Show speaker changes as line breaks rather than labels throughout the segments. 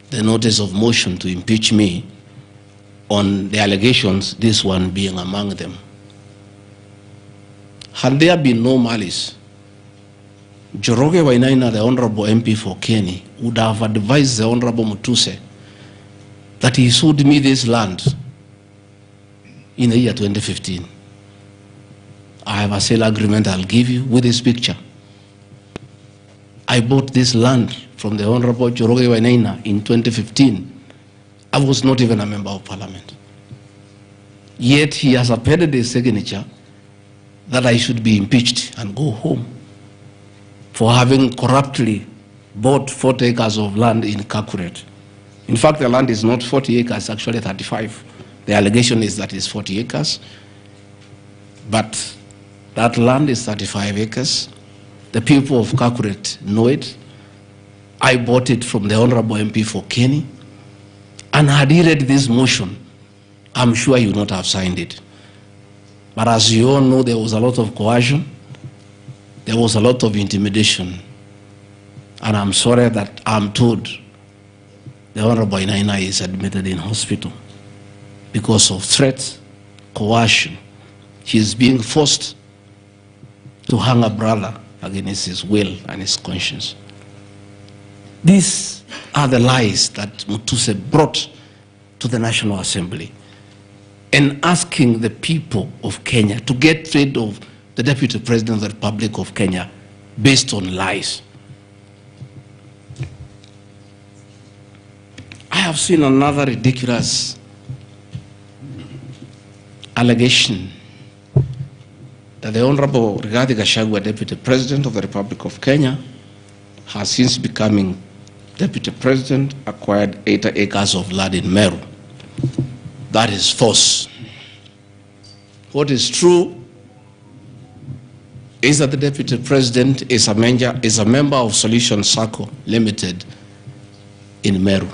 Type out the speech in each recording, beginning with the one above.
the notice of motion to impeach me on the allegations, this one being among them. Had there been no malice, Njoroge Wainaina, the Honorable MP for Kenny, would have advised the Honorable Mutuse that he sold me this land in the year 2015. I have a sale agreement I'll give you with this picture. I bought this land from the Honorable Njoroge Wainaina in 2015. I was not even a member of parliament. Yet he has appended his signature that I should be impeached and go home for having corruptly bought 40 acres of land in Kakuret. In fact, the land is not 40 acres, actually 35. The allegation is that it's 40 acres, but that land is 35 acres. The people of Kakuret know it. I bought it from the Honorable MP for Kenny, and had he read this motion, I'm sure he would not have signed it. But as you all know, there was a lot of coercion, there was a lot of intimidation, and I'm sorry that I'm told the Honorable Wainaina is admitted in hospital because of threats, coercion. He is being forced to hang a brother against his will and his conscience. These are the lies that Mutuse brought to the National Assembly, and asking the people of Kenya to get rid of the Deputy President of the Republic of Kenya based on lies. I have seen another ridiculous allegation that the Honorable Rigathi Gachagua, Deputy President of the Republic of Kenya, has since becoming Deputy President, acquired 80 acres of land in Meru. That is false. What is true is that the Deputy President is a member of Solution Circle Limited in Meru.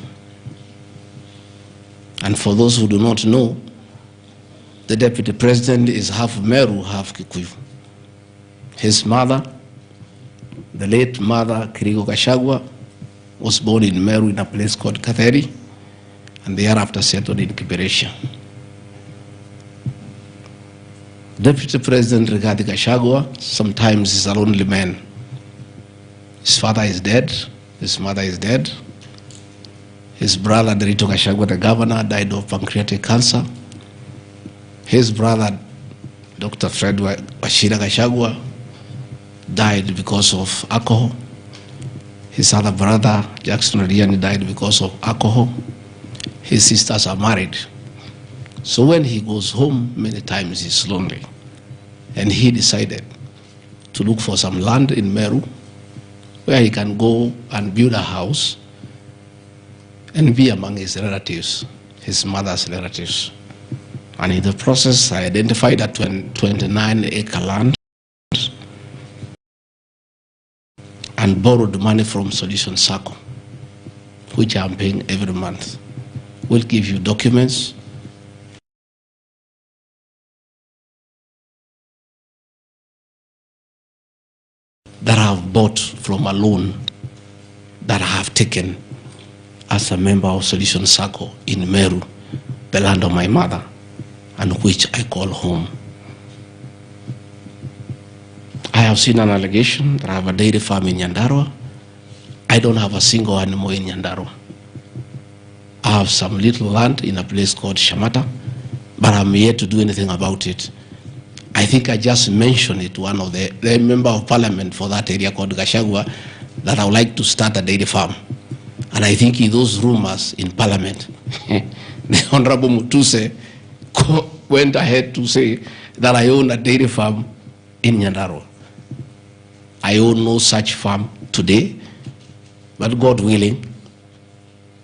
And for those who do not know, the Deputy President is half Meru, half Kikuyu. His mother, the late mother, Rigathi Gachagua, was born in Meru in a place called Katheri, and thereafter settled in Kiberesha. Deputy President Rigathi Gachagua sometimes is a lonely man. His father is dead, his mother is dead. His brother, Rigathi Gachagua, the governor, died of pancreatic cancer. His brother, Dr. Fred Wachira Gachagua, died because of alcohol. His other brother, Jackson Riani, died because of alcohol. His sisters are married. So when he goes home, many times he's lonely. And he decided to look for some land in Meru where he can go and build a house and be among his relatives, his mother's relatives. And in the process, I identified that 29-acre land and borrowed money from Solution Circle, which I'm paying every month. We'll give you documents. That I have bought from a loan that I have taken as a member of Solution Circle in Meru, the land of my mother, and which I call home. I have seen an allegation that I have a dairy farm in Nyandarua. I don't have a single animal in Nyandarua. I have some little land in a place called Shamata, but I'm yet to do anything about it. I think I just mentioned it to one of the member of parliament for that area called Gachagua that I would like to start a dairy farm. And I think in those rumors in parliament, the Honorable Mutuse went ahead to say that I own a dairy farm in Nyandarua. I own no such farm today, but God willing,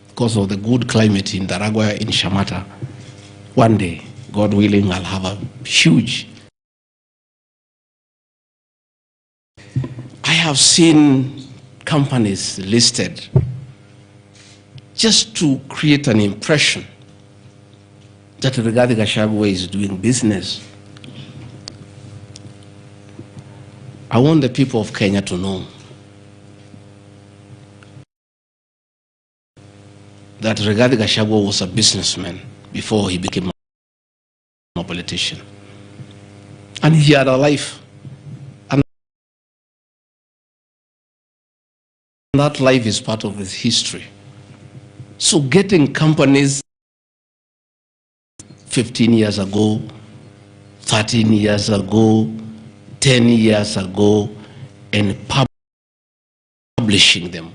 because of the good climate in Daragwa, in Shamata, one day, God willing, I'll have a huge. I have seen companies listed just to create an impression that Rigathi Gachagua is doing business. I want the people of Kenya to know that Rigathi Gachagua was a businessman before he became a politician. And he had a life. And that life is part of his history. So getting companies 15 years ago, 13 years ago, 10 years ago, and publishing them.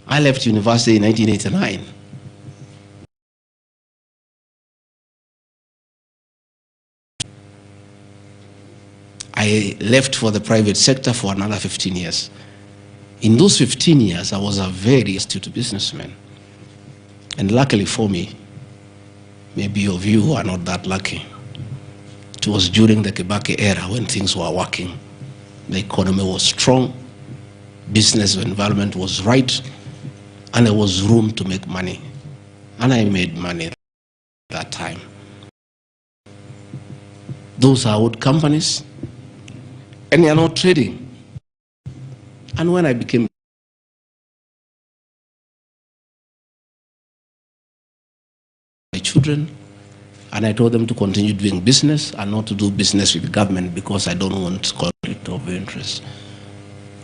I left university in 1989. I left for the private sector for another 15 years. In those 15 years, I was a very astute businessman. And luckily for me, maybe of you who are not that lucky, it was during the Kibaki era when things were working. The economy was strong, business environment was right, and there was room to make money. And I made money at that time. Those are old companies, and they are not trading. And when I became my children, and I told them to continue doing business and not to do business with the government because I don't want conflict of interest.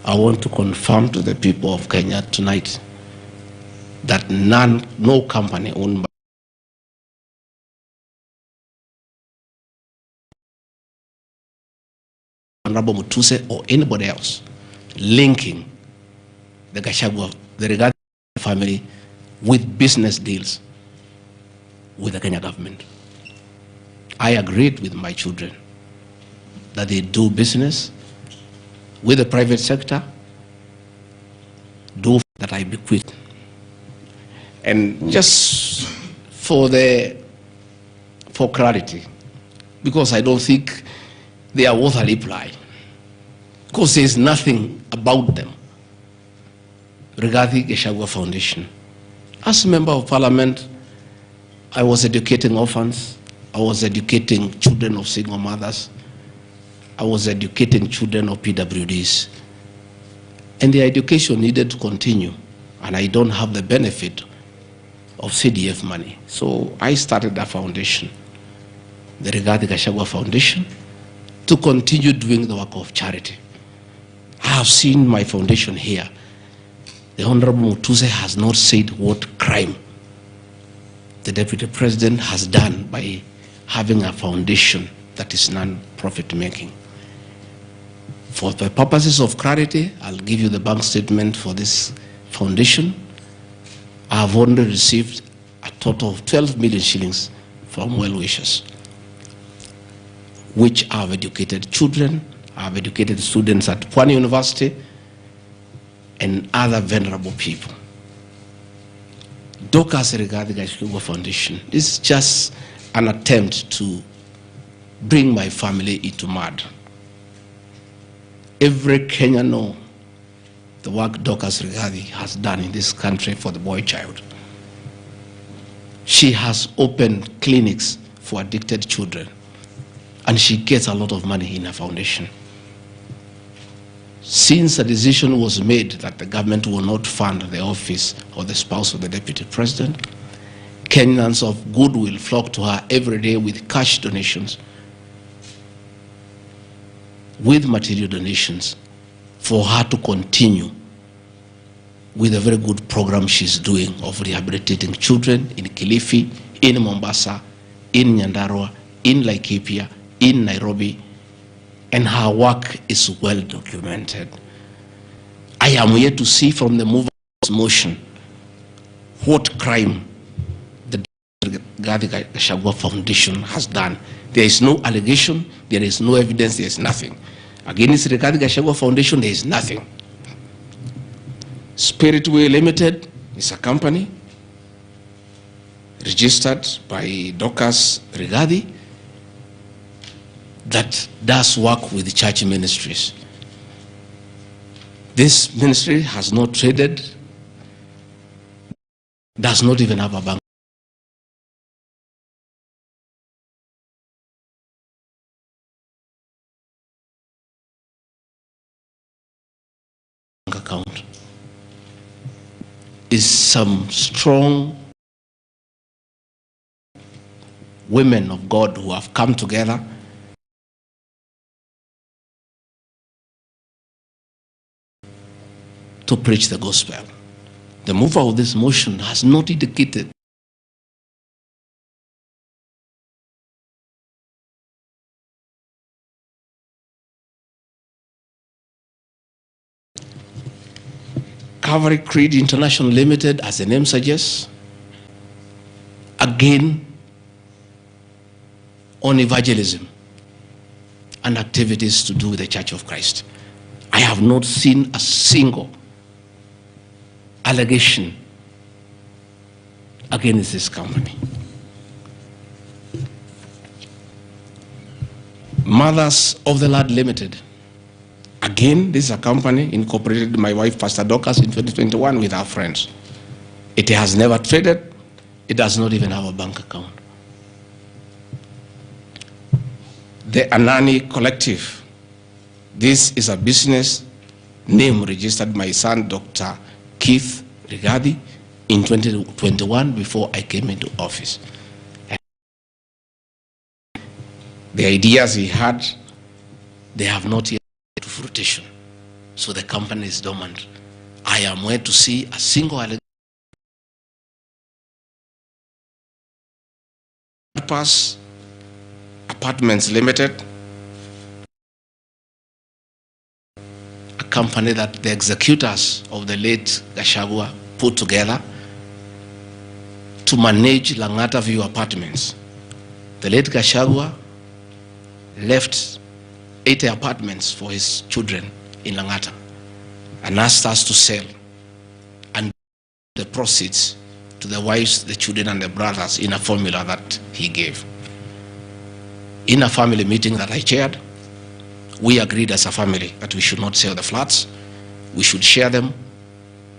I want to confirm to the people of Kenya tonight that no company owned by Honorable Mutuse or anybody else linking the Gachagua, the Rigathi family with business deals with the Kenya government. I agreed with my children that they do business with the private sector, do that I bequeath. And just for clarity, because I don't think they are worth a reply, because there is nothing about them. Rigathi Gachagua Foundation. As a member of parliament, I was educating orphans, I was educating children of single mothers, I was educating children of PWDs. And the education needed to continue, and I don't have the benefit of CDF money. So I started a foundation, the Rigathi Gachagua Foundation, to continue doing the work of charity. I have seen my foundation here. The Honorable Mutuse has not said what crime the Deputy President has done by having a foundation that is non-profit making. For the purposes of clarity, I'll give you the bank statement for this foundation. I have only received a total of 12 million shillings from well-wishers, which have educated children, have educated students at Pwani University, and other vulnerable people. Dorcas Rigathi Gachagua Foundation is just an attempt to bring my family into mud. Every Kenyan knows the work Dorcas Rigathi has done in this country for the boy child. She has opened clinics for addicted children, and she gets a lot of money in her foundation. Since a decision was made that the government will not fund the office or the spouse of the Deputy President, Kenyans of goodwill flock to her every day with cash donations, with material donations, for her to continue with a very good program she's doing of rehabilitating children in Kilifi, in Mombasa, in Nyandarua, in Laikipia, in Nairobi, and her work is well documented. I am here to see from the mover's motion what crime the Rigathi Gachagua Foundation has done. There is no allegation, there is no evidence, there is nothing. Against the Rigathi Gachagua Foundation, there is nothing. Spiritway Limited is a company registered by Dorcas Rigathi that does work with church ministries. This ministry has not traded, does not even have a bank. account is some strong women of God who have come together to preach the gospel. The mover of this motion has not indicated Calvary Creed International Limited, as the name suggests, again on evangelism and activities to do with the Church of Christ. I have not seen a single allegation against this company. Mothers of the Lord Limited. Again, this is a company incorporated by my wife, Pastor Dorcas, in 2021 with our friends. It has never traded. It does not even have a bank account. The Anani Collective. This is a business name registered by my son, Dr. Keith Rigathi, in 2021 before I came into office. The ideas he had, they have not yet to fruition. So the company is dormant. I am waiting to see a single Pass Apartments Limited, a company that the executors of the late Gachagua put together to manage Langata View Apartments. The late Gachagua left 80 apartments for his children in Langata and asked us to sell and the proceeds to the wives, the children, and the brothers in a formula that he gave. In a family meeting that I chaired, we agreed as a family that we should not sell the flats. We should share them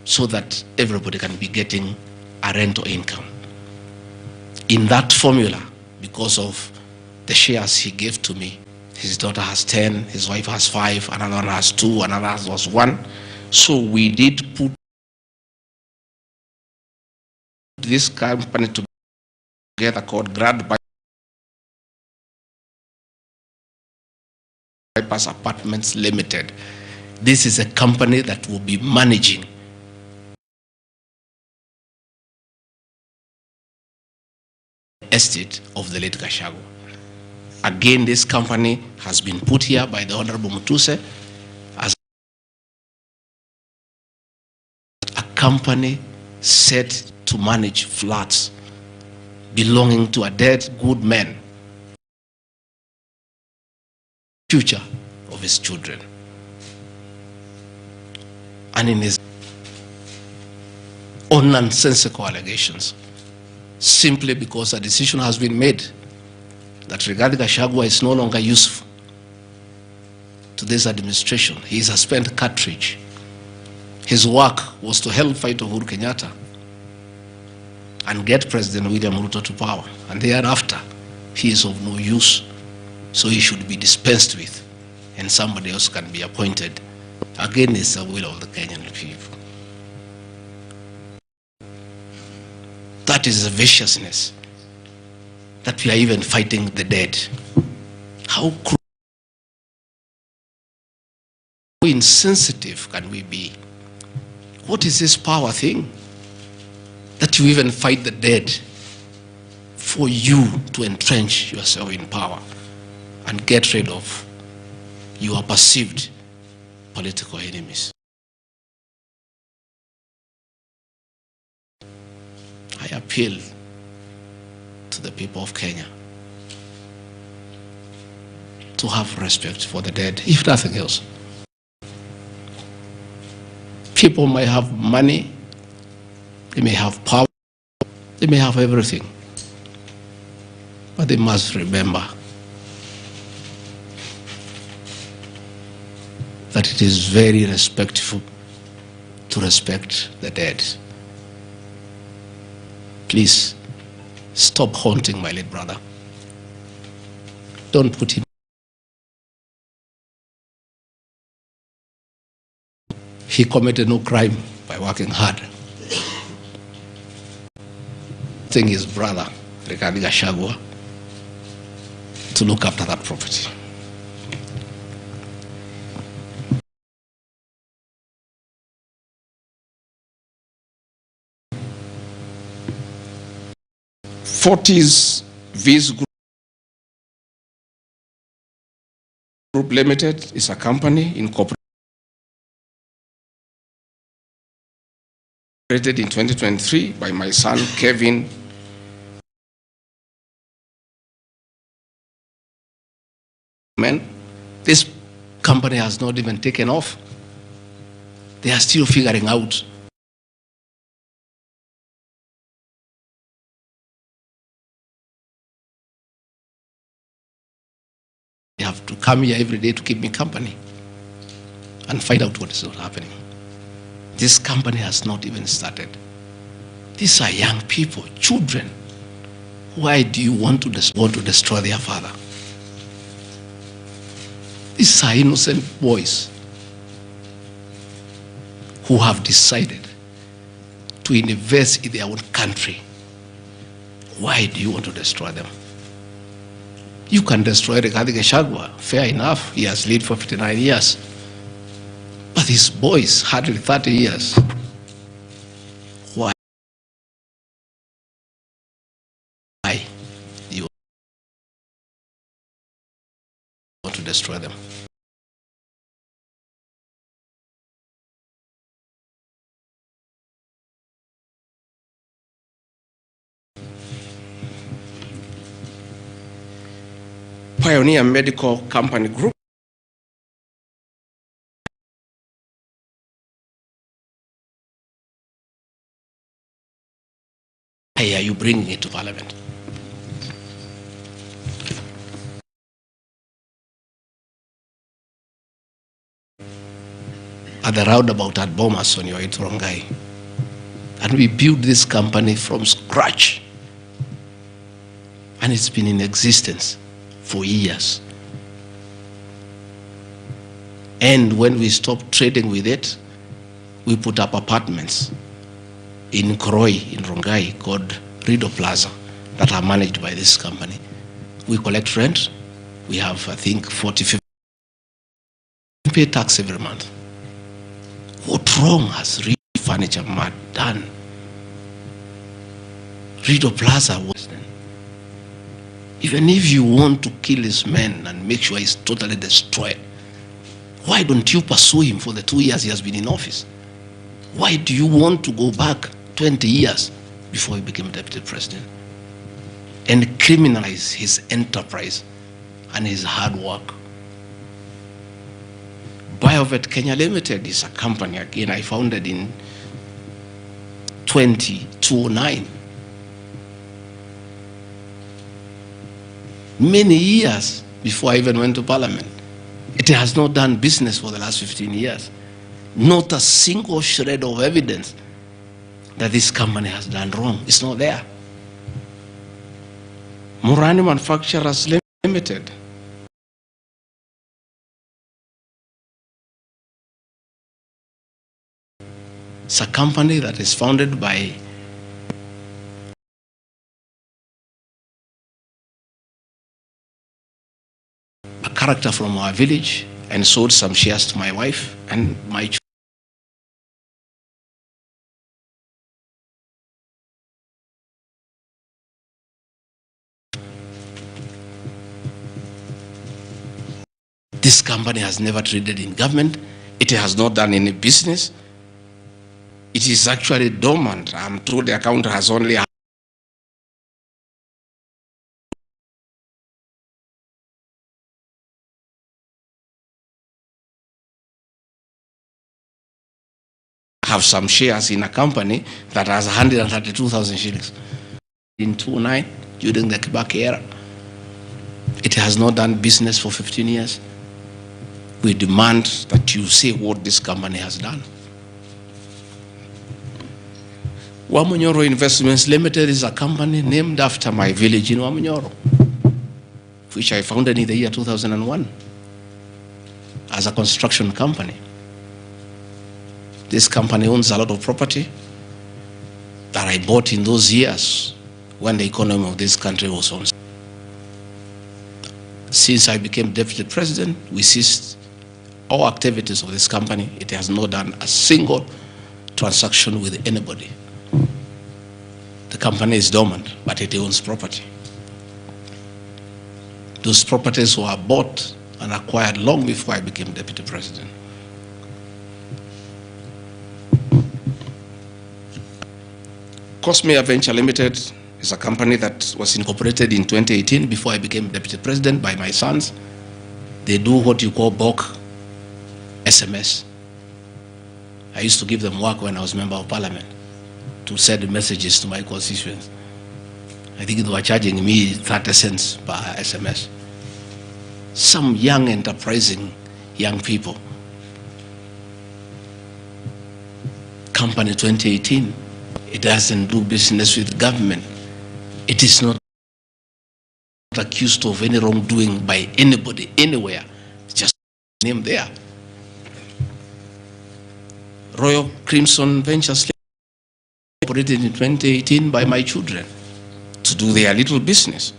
so that everybody can be getting a rental income. In that formula, because of the shares he gave to me, his daughter has 10, his wife has 5, another one has 2, another has 1. So we did put this company together called Grand Bypass Apartments Limited. This is a company that will be managing the estate of the late Gachagua. Again, this company has been put here by the Honorable Mutuse as a company set to manage flats belonging to a dead good man, future of his children. And in his own nonsensical allegations, simply because a decision has been made that Rigathi Gachagua is no longer useful to this administration. He is a spent cartridge. His work was to help fight Uhuru Kenyatta and get President William Ruto to power. And thereafter, he is of no use. So he should be dispensed with, and somebody else can be appointed against the will of the Kenyan people. That is the viciousness that we are even fighting the dead. How insensitive can we be? What is this power thing? That you even fight the dead for you to entrench yourself in power and get rid of your perceived political enemies. I appeal to the people of Kenya to have respect for the dead, if nothing else. People may have money, they may have power, they may have everything, but they must remember that it is very respectful to respect the dead. Please stop haunting my late brother. Don't put him. he committed no crime by working hard. I think his brother, Rigathi Gachagua, to look after that property. Fortis Viz Group Limited is a company incorporated in 2023 by my son Kevin. This company has not even taken off. They are still figuring out. They have to come here every day to keep me company and find out what is not happening. This company has not even started. These are young people, children. Why do you want to destroy their father? These are innocent boys who have decided to invest in their own country. Why do you want to destroy them? You can destroy Rigathi Gachagua, fair enough, he has lived for 59 years. But these boys, hardly 30 years. Why do you want to destroy them? Pioneer Medical Company Group. Why are you bringing it to Parliament? At the roundabout at Bomas on your way to Rongai. And we built this company from scratch. And it's been in existence for years. And when we stopped trading with it, we put up apartments in Koroi, in Rongai, called Rido Plaza, that are managed by this company. We collect rent. We have, I think, 50 pay tax every month. What wrong has Rido Furniture Mart done? Rido Plaza was then. Even if you want to kill his men and make sure he's totally destroyed, why don't you pursue him for the 2 years he has been in office? Why do you want to go back 20 years before he became deputy president and criminalize his enterprise and his hard work? Biovet Kenya Limited is a company, again, I founded in 2009. Many years before I even went to Parliament. It has not done business for the last 15 years. Not a single shred of evidence that this company has done wrong. It's not there. Murani Manufacturers Limited. It's a company that is founded by a character from our village and sold some shares to my wife and my children. This company has never traded in government. It has not done any business. It is actually dormant. I'm told the account has only have some shares in a company that has 132,000 shillings. In 2009, during the Kibaki era, it has not done business for 15 years. We demand that you say what this company has done. Wamunyoro Investments Limited is a company named after my village in Wamunyoro, which I founded in the year 2001 as a construction company. This company owns a lot of property that I bought in those years when the economy of this country was on. Since I became deputy president, we ceased all activities of this company. It has not done a single transaction with anybody. The company is dormant, but it owns property. Those properties were bought and acquired long before I became deputy president. Cosmea Venture Limited is a company that was incorporated in 2018 before I became deputy president by my sons. They do what you call bulk SMS. I used to give them work when I was member of parliament to send messages to my constituents. I think they were charging me 30 cents per SMS. Some young, enterprising young people. Company 2018, it doesn't do business with government. It is not accused of any wrongdoing by anybody, anywhere. It's just name there. Royal Crimson Ventures operated in 2018 by my children to do their little business.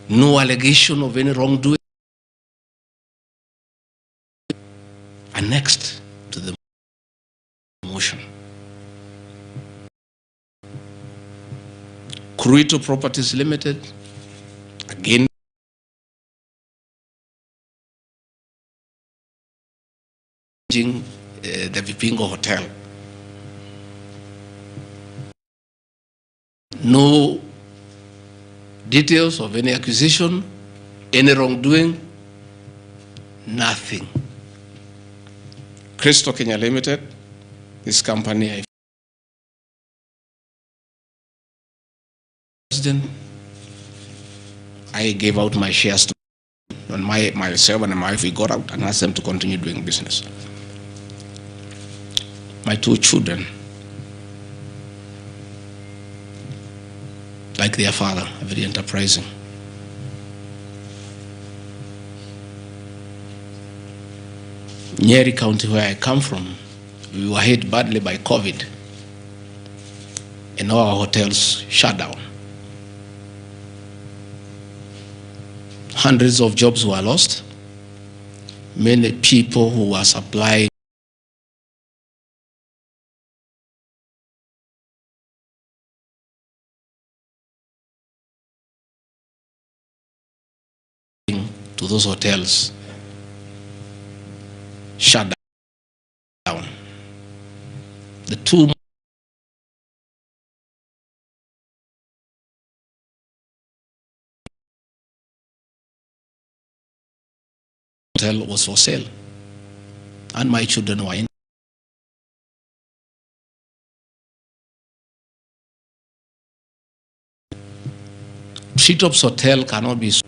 No allegation of any wrongdoing. Annexed to the motion. Cruito Properties Limited, again, the Vipingo Hotel. No details of any accusation, any wrongdoing, nothing. Crystal Kenya Limited, this company I gave out my shares to, and myself and my wife, we got out and asked them to continue doing business. My two children, like their father, are very enterprising. Nyeri County, where I come from, we were hit badly by COVID, and all our hotels shut down. Hundreds of jobs were lost. Many people who were supplying to those hotels shut down. The two hotel was for sale, and my children were in. Treetops Hotel cannot be sold.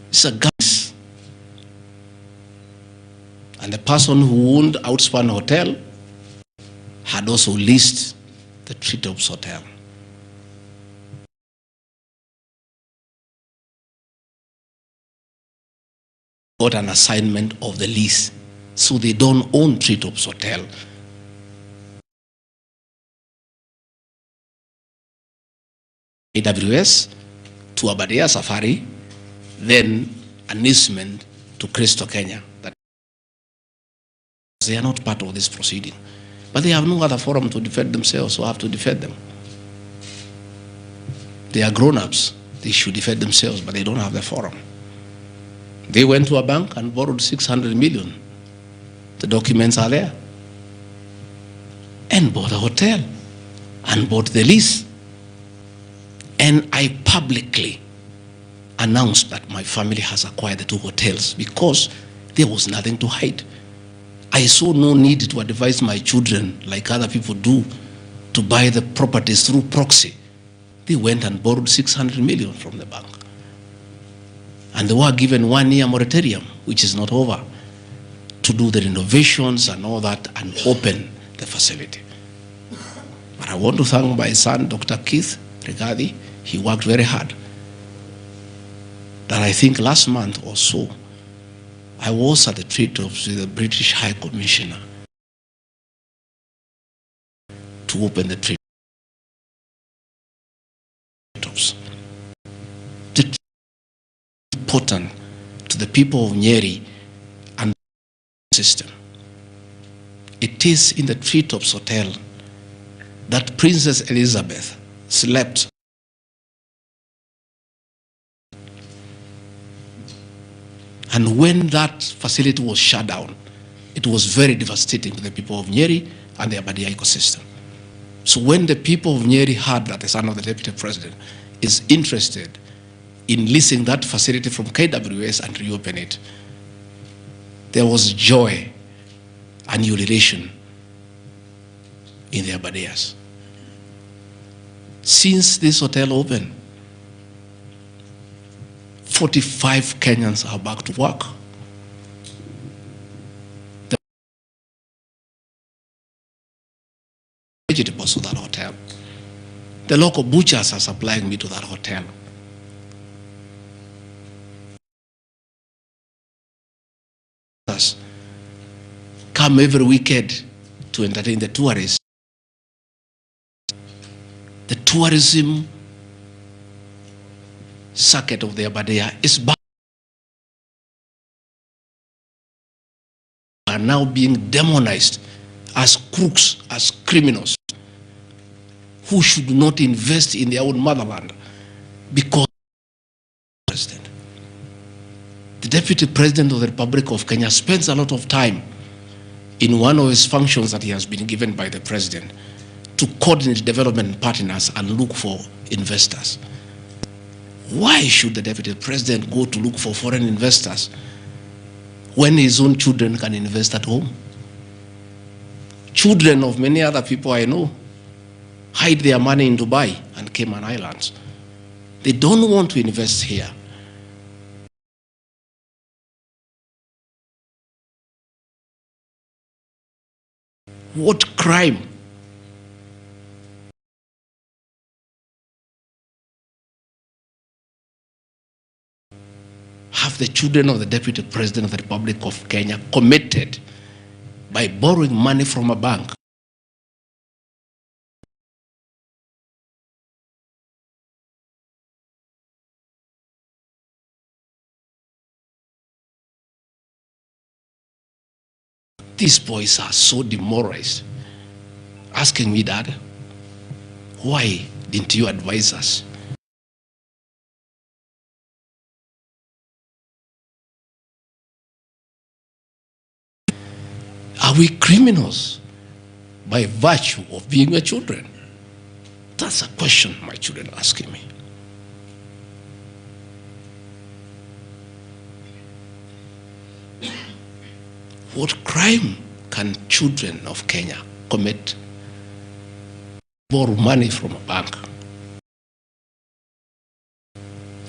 It's a gas. And the person who owned Outspan Hotel had also leased the Treetops Hotel. Got an assignment of the lease, so they don't own Treetops Hotel. AWS to Abadea Safari, then an easement to Crystal Kenya. That they are not part of this proceeding, but they have no other forum to defend themselves, so have to defend them. They are grown-ups. They should defend themselves, but they don't have the forum. They went to a bank and borrowed 600 million. The documents are there. And bought a hotel and bought the lease. And I publicly announced that my family has acquired the two hotels because there was nothing to hide. I saw no need to advise my children, like other people do, to buy the properties through proxy. They went and borrowed 600 million from the bank. And they were given 1 year moratorium, which is not over, to do the renovations and all that and open the facility. But I want to thank my son, Dr. Keith Rigathi. He worked very hard. That I think last month or so, I was at the treetops with the British High Commissioner to open the trade talks. It's important to the people of Nyeri and the system. It is in the Treetops Hotel that Princess Elizabeth slept. And when that facility was shut down, it was very devastating to the people of Nyeri and the Abadia ecosystem. So when the people of Nyeri heard that the son of the deputy president is interested in leasing that facility from KWS and reopen it, there was joy and ululation in the Abadias. Since this hotel opened, 45 Kenyans are back to work. The vegetables to that hotel. The local butchers are supplying me to that hotel. Come every weekend to entertain the tourists. The tourism circuit of the Abadia is back, are now being demonized as crooks, as criminals, who should not invest in their own motherland because president. The Deputy President of the Republic of Kenya spends a lot of time in one of his functions that he has been given by the President to coordinate development partners and look for investors. Why should the Deputy President go to look for foreign investors when his own children can invest at home? Children of many other people I know hide their money in Dubai and Cayman Islands. They don't want to invest here. What crime have the children of the Deputy President of the Republic of Kenya committed by borrowing money from a bank? These boys are so demoralized, asking me, Dad, why didn't you advise us? Are we criminals by virtue of being your children? That's a question my children are asking me. What crime can children of Kenya commit? Borrow money from a bank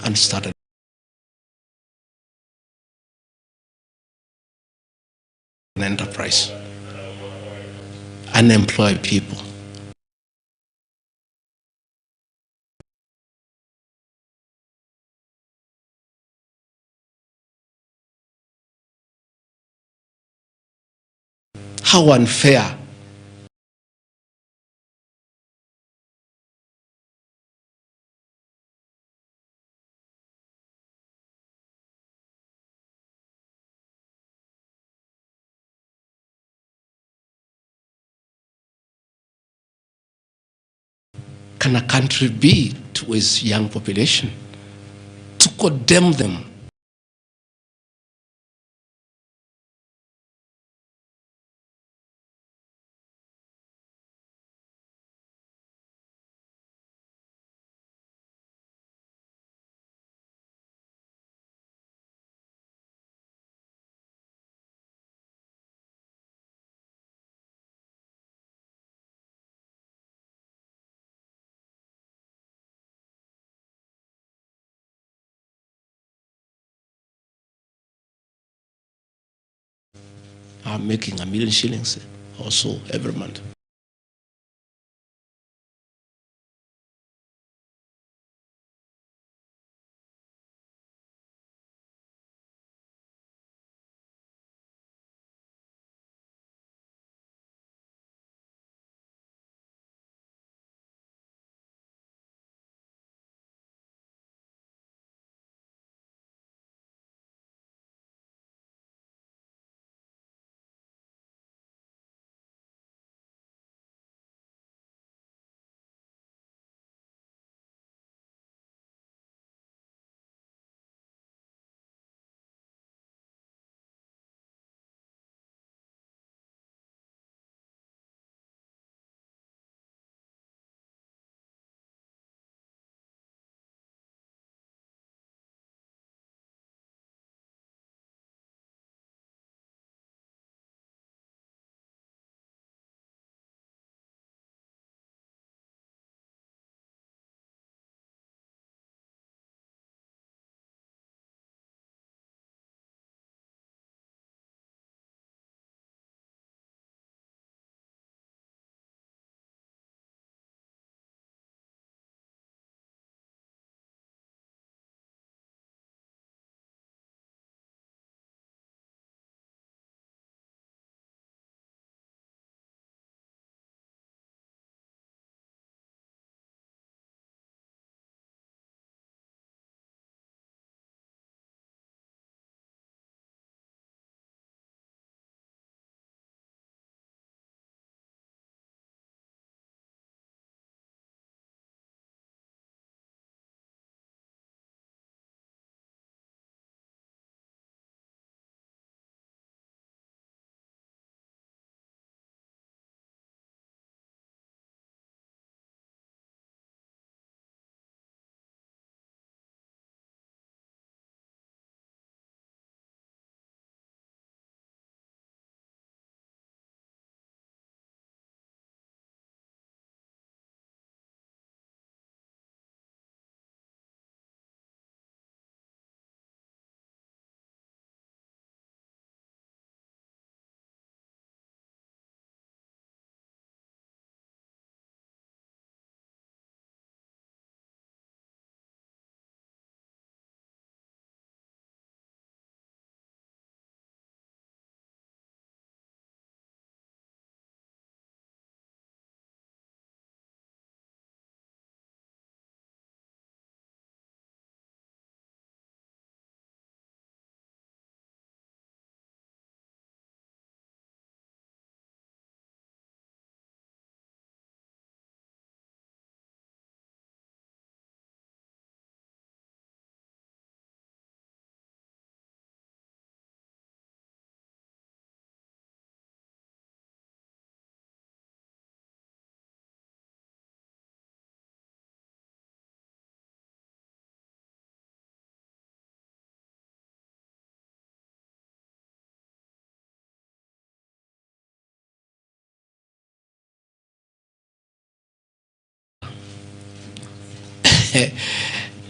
and start an enterprise and employ people. How unfair. Can a country be to its young population to condemn them? I'm making $1 million shillings or so every month.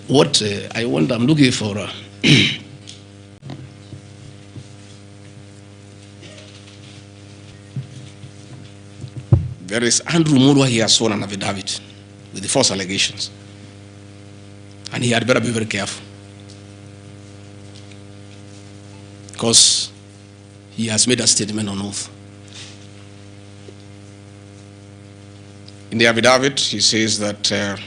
what I'm looking for. There is Andrew Murwa, he has sworn an affidavit with the false allegations. And he had better be very careful, because he has made a statement on oath. In the affidavit, he says that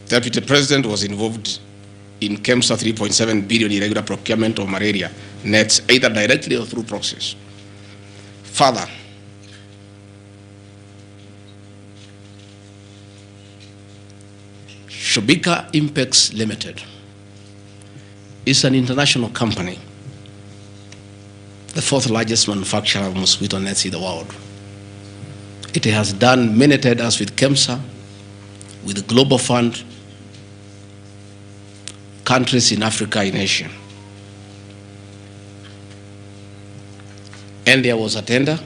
Deputy President was involved in KEMSA 3.7 billion irregular procurement of malaria nets, either directly or through proxies. Further, Shobika Impex Limited is an international company, the fourth largest manufacturer of mosquito nets in the world. It has done many tenders with KEMSA, with the Global Fund, countries in Africa and Asia. And there was a tender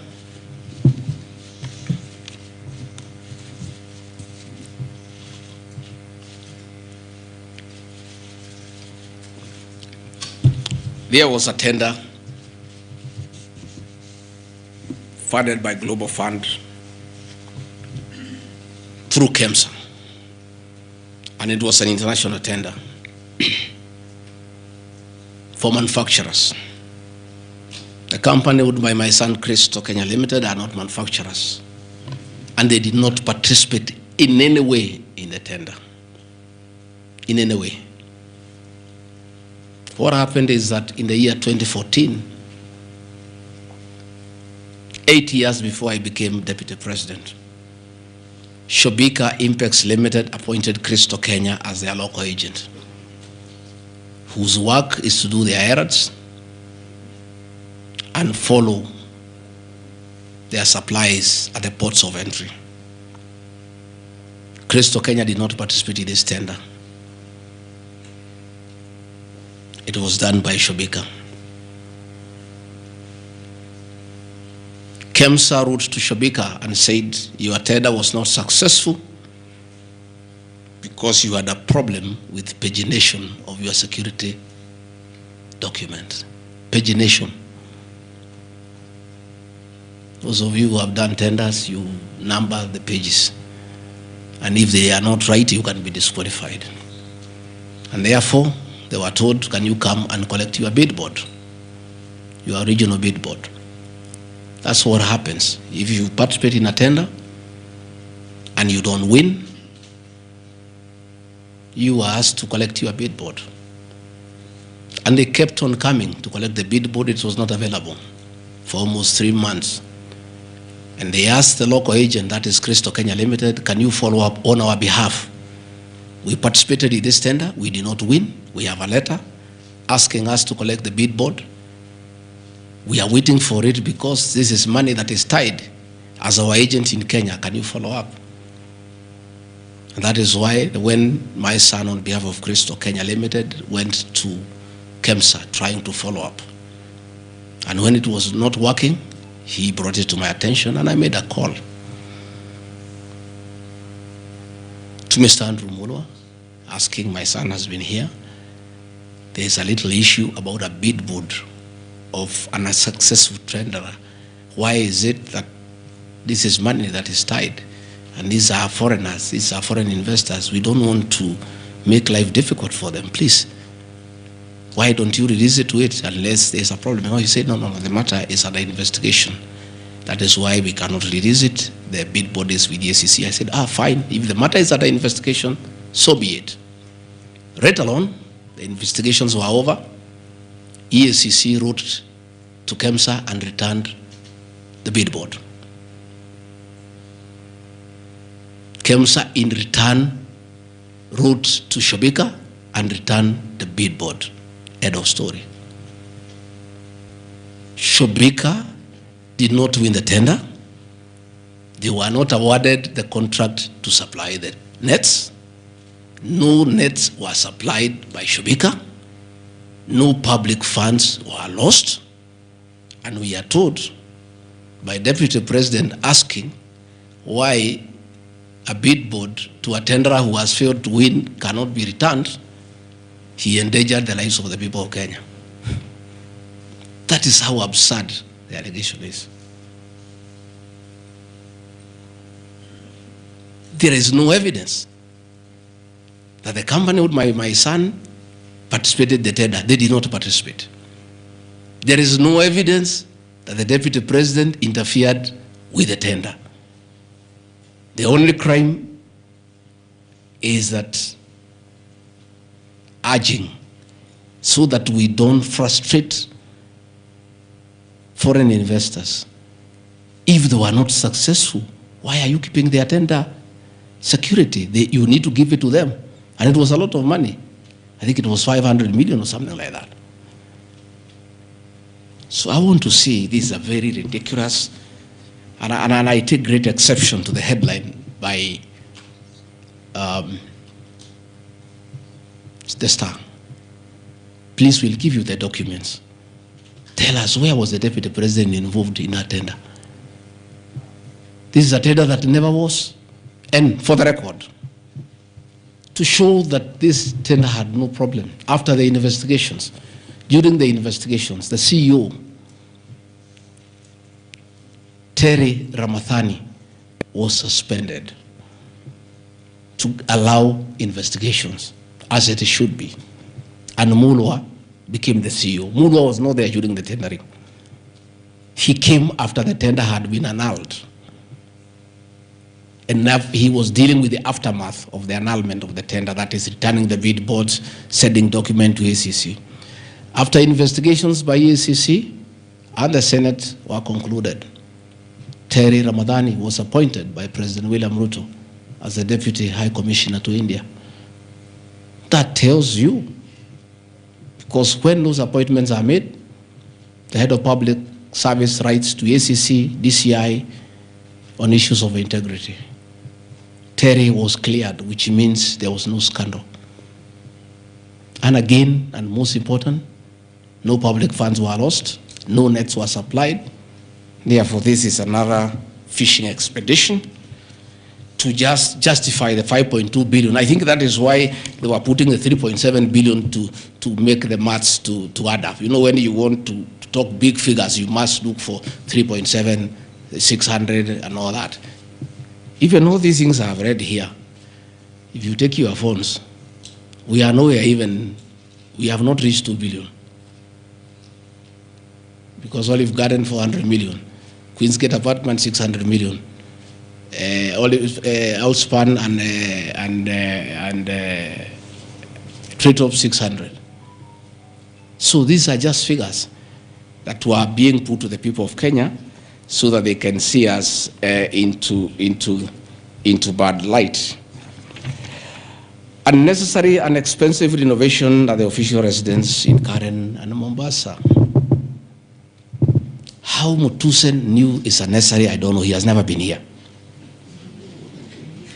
funded by Global Fund through KEMSA, and it was an international tender for manufacturers. The company owned by my son Christo Kenya Limited are not manufacturers, and they did not participate in any way in the tender. In any way. What happened is that in the year 2014, 8 years before I became Deputy President, Shobika Impex Limited appointed Christo Kenya as their local agent, whose work is to do their errands and follow their supplies at the ports of entry. Christo Kenya did not participate in this tender. It was done by Shobika. KEMSA wrote to Shobika and said, your tender was not successful because you had a problem with pagination of your security documents. Pagination. Those of you who have done tenders, you number the pages. And if they are not right, you can be disqualified. And therefore, they were told, can you come and collect your bid board, your original bid board? That's what happens. If you participate in a tender and you don't win, you are asked to collect your bid board. And they kept on coming to collect the bid board. It was not available for almost 3 months. And they asked the local agent, that is Christo Kenya Limited, can you follow up on our behalf? We participated in this tender, we did not win. We have a letter asking us to collect the bid board. We are waiting for it because this is money that is tied as our agent in Kenya. Can you follow up? And that is why when my son on behalf of Christo Kenya Limited went to KEMSA trying to follow up. And when it was not working, he brought it to my attention and I made a call to Mr. Andrew Murwa, asking, my son has been here. There's a little issue about a bid board of an unsuccessful tenderer. Why is it that this is money that is tied? And these are foreigners, these are foreign investors. We don't want to make life difficult for them. Please, why don't you release it to it unless there's a problem? No, he said, no, the matter is under investigation. That is why we cannot release it. The bid board is with the SEC. I said, fine. If the matter is under investigation, so be it. Right along, the investigations were over. EACC wrote to KEMSA and returned the bid board. KEMSA in return wrote to Shobika and returned the bid board. End of story. Shobika did not win the tender. They were not awarded the contract to supply the nets. No nets were supplied by Shobika. No public funds were lost. And we are told by Deputy President asking why a bid board to a tenderer who has failed to win cannot be returned, he endangered the lives of the people of Kenya. That is how absurd the allegation is. There is no evidence that the company with my son participated in the tender. They did not participate. There is no evidence that the deputy president interfered with the tender. The only crime is that urging so that we don't frustrate foreign investors. If they were not successful, why are you keeping their tender security? You need to give it to them. And it was a lot of money. I think it was 500 million or something like that. So I want to say this is a very ridiculous, and I take great exception to the headline by the Star. Please, we'll give you the documents. Tell us, where was the deputy president involved in that tender? This is a tender that never was. And for the record, to show that this tender had no problem, after the investigations, during the investigations, the CEO, Terry Ramathani, was suspended to allow investigations as it should be. And Mulwa became the CEO. Mulwa was not there during the tendering. He came after the tender had been annulled. And he was dealing with the aftermath of the annulment of the tender, that is returning the bid boards, sending document to ACC. After investigations by ACC and the Senate were concluded, Terry Ramadhani was appointed by President William Ruto as the Deputy High Commissioner to India. That tells you, because when those appointments are made, the head of public service writes to ACC, DCI on issues of integrity. Terry was cleared, which means there was no scandal. And again, and most important, no public funds were lost, no nets were supplied. Therefore, this is another fishing expedition to just justify the 5.2 billion. I think that is why they were putting the 3.7 billion to make the maths to add up. You know, when you want to talk big figures, you must look for 3.7, 600 and all that. Even all these things I've read here, if you take your phones, we are nowhere even, we have not reached 2 billion. Because Olive Garden, 400 million. Queen's Gate Apartment, 600 million. Outspan and Treetop, 600. So these are just figures that were being put to the people of Kenya so that they can see us into bad light. Unnecessary and expensive renovation at the official residence in Karen and Mombasa. How Mutusen knew it's unnecessary, I don't know. He has never been here.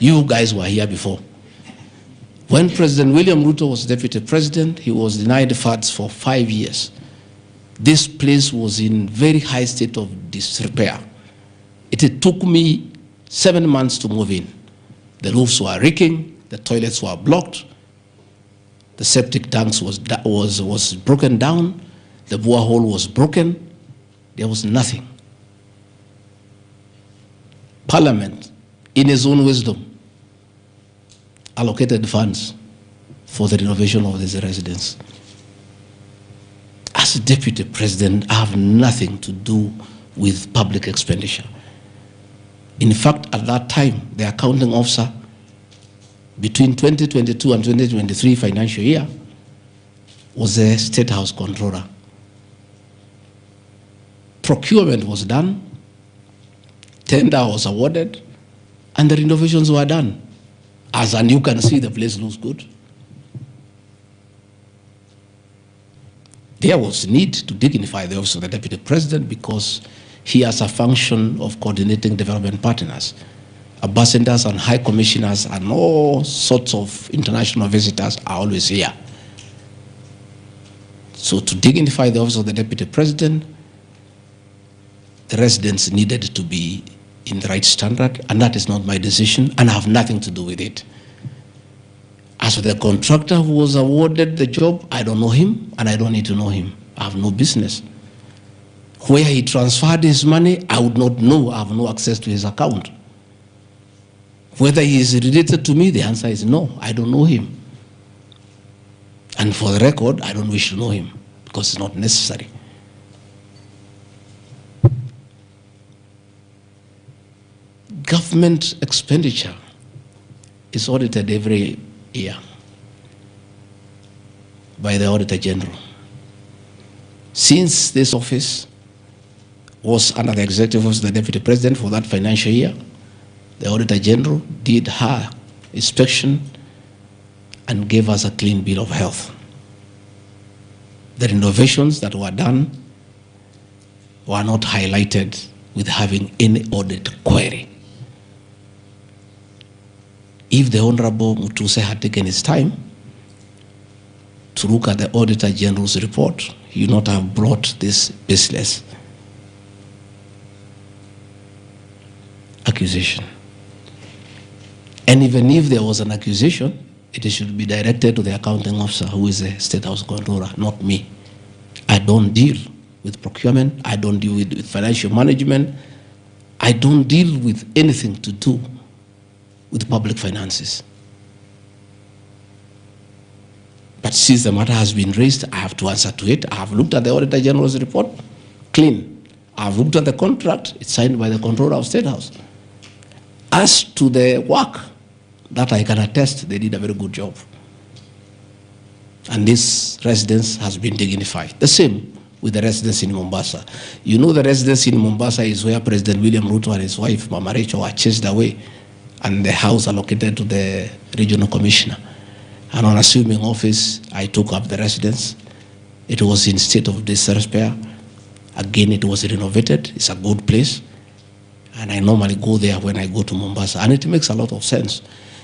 You guys were here before. When President William Ruto was deputy president, he was denied funds for 5 years. This place was in very high state of disrepair. It took me 7 months to move in. The roofs were leaking, the toilets were blocked, the septic tanks was broken down, the borehole was broken. There was nothing. Parliament, in its own wisdom, allocated funds for the renovation of this residence. As a deputy president, I have nothing to do with public expenditure. In fact, at that time, the accounting officer, between 2022 and 2023 financial year, was the State House Controller. Procurement was done, tender was awarded, and the renovations were done. And you can see the place looks good. There was need to dignify the office of the Deputy President because he has a function of coordinating development partners. Ambassadors and high commissioners and all sorts of international visitors are always here. So to dignify the office of the Deputy President, the residents needed to be in the right standard, and that is not my decision, and I have nothing to do with it. As for the contractor who was awarded the job, I don't know him, and I don't need to know him. I have no business. Where he transferred his money, I would not know. I have no access to his account. Whether he is related to me, the answer is no. I don't know him. And for the record, I don't wish to know him because it's not necessary. Government expenditure is audited every year by the Auditor General. Since this office was under the executive office of the Deputy President for that financial year, the Auditor General did her inspection and gave us a clean bill of health. The renovations that were done were not highlighted with having any audit query. If the Honorable Mutuse had taken his time to look at the Auditor General's report, he would not have brought this baseless accusation. And even if there was an accusation, it should be directed to the accounting officer, who is the State House Controller, not me. I don't deal with procurement. I don't deal with financial management. I don't deal with anything to do with public finances. But since the matter has been raised, I have to answer to it. I have looked at the Auditor General's report, clean. I have looked at the contract, it's signed by the Controller of State House. As to the work, that I can attest, they did a very good job. And this residence has been dignified. The same with the residence in Mombasa. You know, the residence in Mombasa is where President William Ruto and his wife, Mama Rachel, were chased away, and the house allocated to the regional commissioner. And on assuming office, I took up the residence. It was in state of disrepair. Again, it was renovated. It's a good place. And I normally go there when I go to Mombasa. And it makes a lot of sense,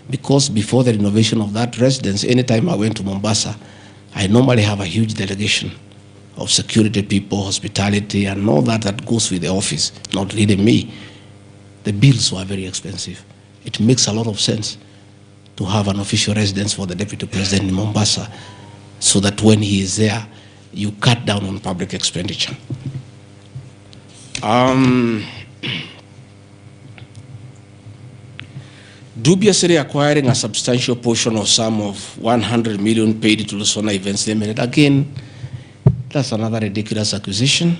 because before the renovation of that residence, anytime I went to Mombasa, I normally have a huge delegation of security people, hospitality, and all that goes with the office, not really me. The bills were very expensive. It makes a lot of sense to have an official residence for the Deputy President in Mombasa, so that when he is there, you cut down on public expenditure. Dubiously acquiring a substantial portion of sum of 100 million paid to Lusona Events Limited. Again, that's another ridiculous accusation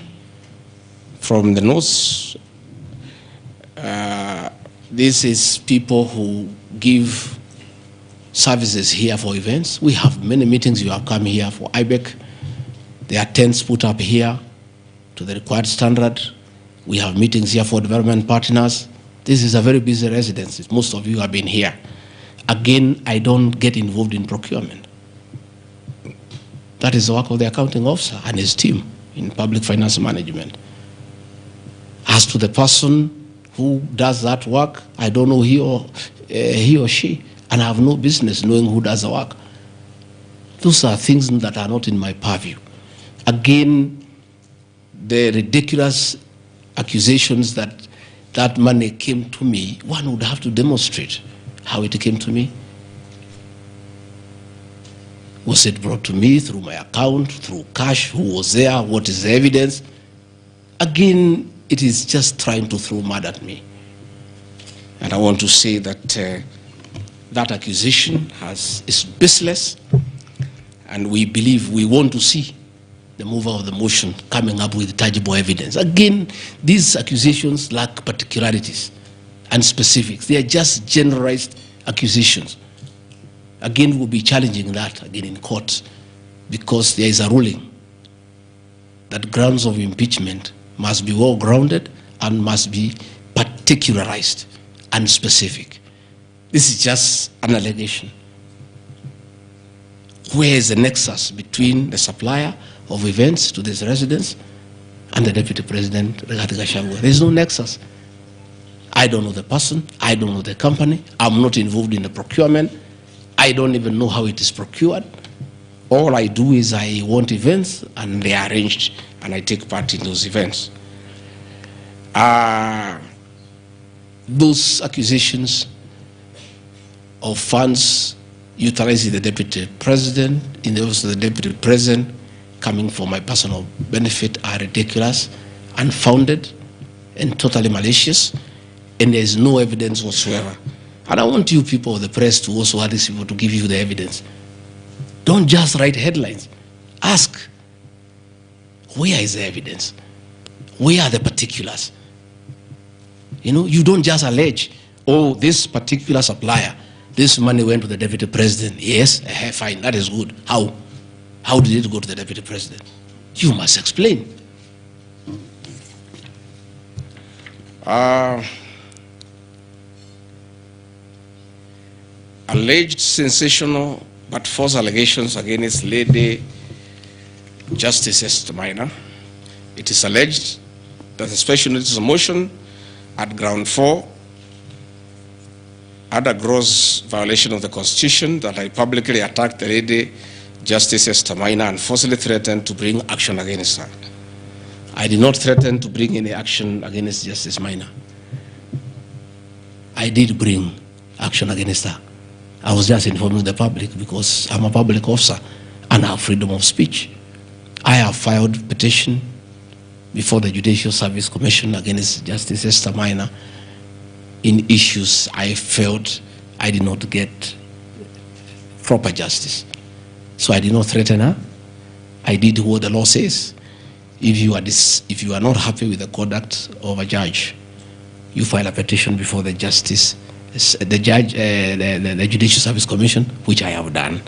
from the notes. This is people who give services here for events. We have many meetings. You have come here for IBEC. There are tents put up here to the required standard. We have meetings here for development partners. This is a very busy residence. Most of you have been here. Again, I don't get involved in procurement. That is the work of the accounting officer and his team in public finance management. As to the person who does that work, I don't know he or she, and I have no business knowing who does the work. Those are things that are not in my purview. Again, the ridiculous accusations that money came to me, one would have to demonstrate how it came to me. Was it brought to me through my account, through cash? Who was there? What is the evidence? Again, it is just trying to throw mud at me. And I want to say that that accusation is baseless, and we believe we want to see the mover of the motion coming up with tangible evidence. Again, these accusations lack particularities and specifics. They are just generalized accusations. Again, we'll be challenging that again in court, because there is a ruling that grounds of impeachment must be well grounded and must be particularized and specific. This is just an allegation. Where is the nexus between the supplier of events to this residence and the Deputy President, Rigathi Gachagua? There is no nexus. I don't know the person. I don't know the company. I'm not involved in the procurement. I don't even know how it is procured. All I do is I want events, and they are arranged, and I take part in those events. those accusations of funds utilizing the deputy president in the office of the deputy president coming for my personal benefit are ridiculous, unfounded, and totally malicious, and there is no evidence whatsoever. And I want you people of the press to also ask these people to give you the evidence. Don't just write headlines. Ask, where is the evidence? Where are the particulars? You know, you don't just allege, oh, this particular supplier, this money went to the deputy president. Yes, fine, that is good. How? How did it go to the deputy president? You must explain. Alleged sensational but false allegations against Lady Justice Esther Maina. It is alleged that the special notice of motion at ground 4 had a gross violation of the Constitution, that I publicly attacked the Lady Justice Esther Maina and falsely threatened to bring action against her. I did not threaten to bring any action against Justice Maina. I did bring action against her. I was just informing the public because I'm a public officer and I have freedom of speech. I have filed petition before the Judicial Service Commission against Justice Esther Maina in issues I felt I did not get proper justice. So I did not threaten her. I did what the law says. If you are not happy with the conduct of a judge, you file a petition before the Judicial Service Commission, which I have done.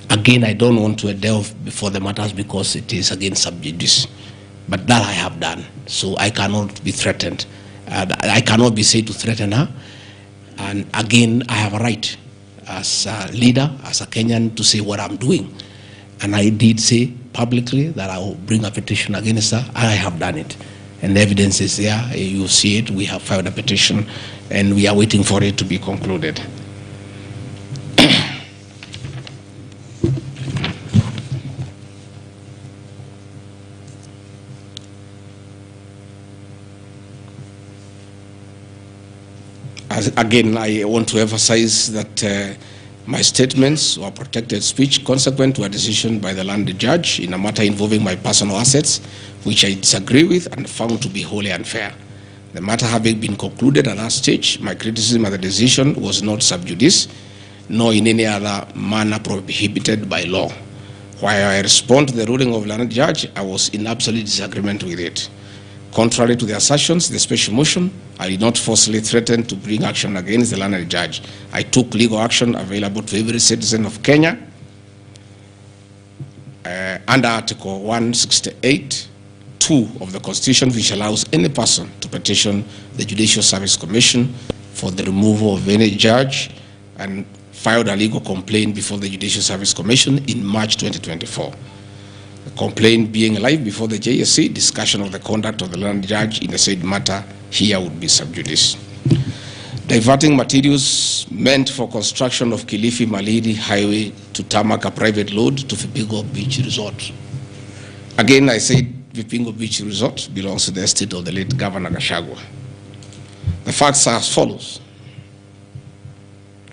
Again, I don't want to delve before the matters because it is against sub judice. But that I have done, so I cannot be threatened. I cannot be said to threaten her. And again, I have a right as a leader, as a Kenyan, to say what I'm doing. And I did say publicly that I will bring a petition against her, and I have done it. And the evidence is there. You see it. We have filed a petition, and we are waiting for it to be concluded. Again, I want to emphasize that my statements were protected speech consequent to a decision by the land judge in a matter involving my personal assets, which I disagree with and found to be wholly unfair. The matter having been concluded at that stage, my criticism of the decision was not sub judice, nor in any other manner prohibited by law. While I respond to the ruling of the land judge, I was in absolute disagreement with it. Contrary to the assertions, the special motion, I did not falsely threaten to bring action against the learned judge. I took legal action available to every citizen of Kenya under Article 168(2) of the Constitution, which allows any person to petition the Judicial Service Commission for the removal of any judge, and filed a legal complaint before the Judicial Service Commission in March 2024. The complaint being live before the JSC, discussion of the conduct of the land judge in the said matter here would be sub judice. Diverting materials meant for construction of Kilifi Malindi Highway to tarmac a private load to Vipingo Beach Resort. Again, I said Vipingo Beach Resort belongs to the estate of the late Governor Gachagua. The facts are as follows.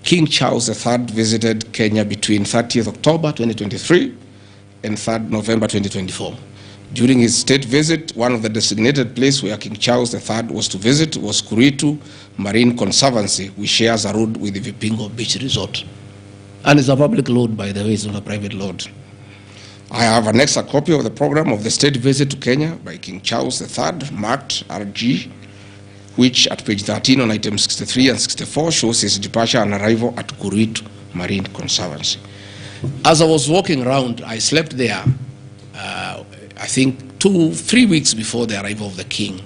King Charles III visited Kenya between 30th October 2023 and 3rd November 2024. During his state visit, one of the designated places where King Charles III was to visit was Kuritu Marine Conservancy, which shares a road with the Vipingo Beach Resort. And it's a public load, by the way, it's not a private load. I have annexed a copy of the program of the state visit to Kenya by King Charles III, marked RG, which at page 13 on items 63 and 64 shows his departure and arrival at Kuritu Marine Conservancy. As I was walking around, I slept there, I think 2-3 weeks before the arrival of the king.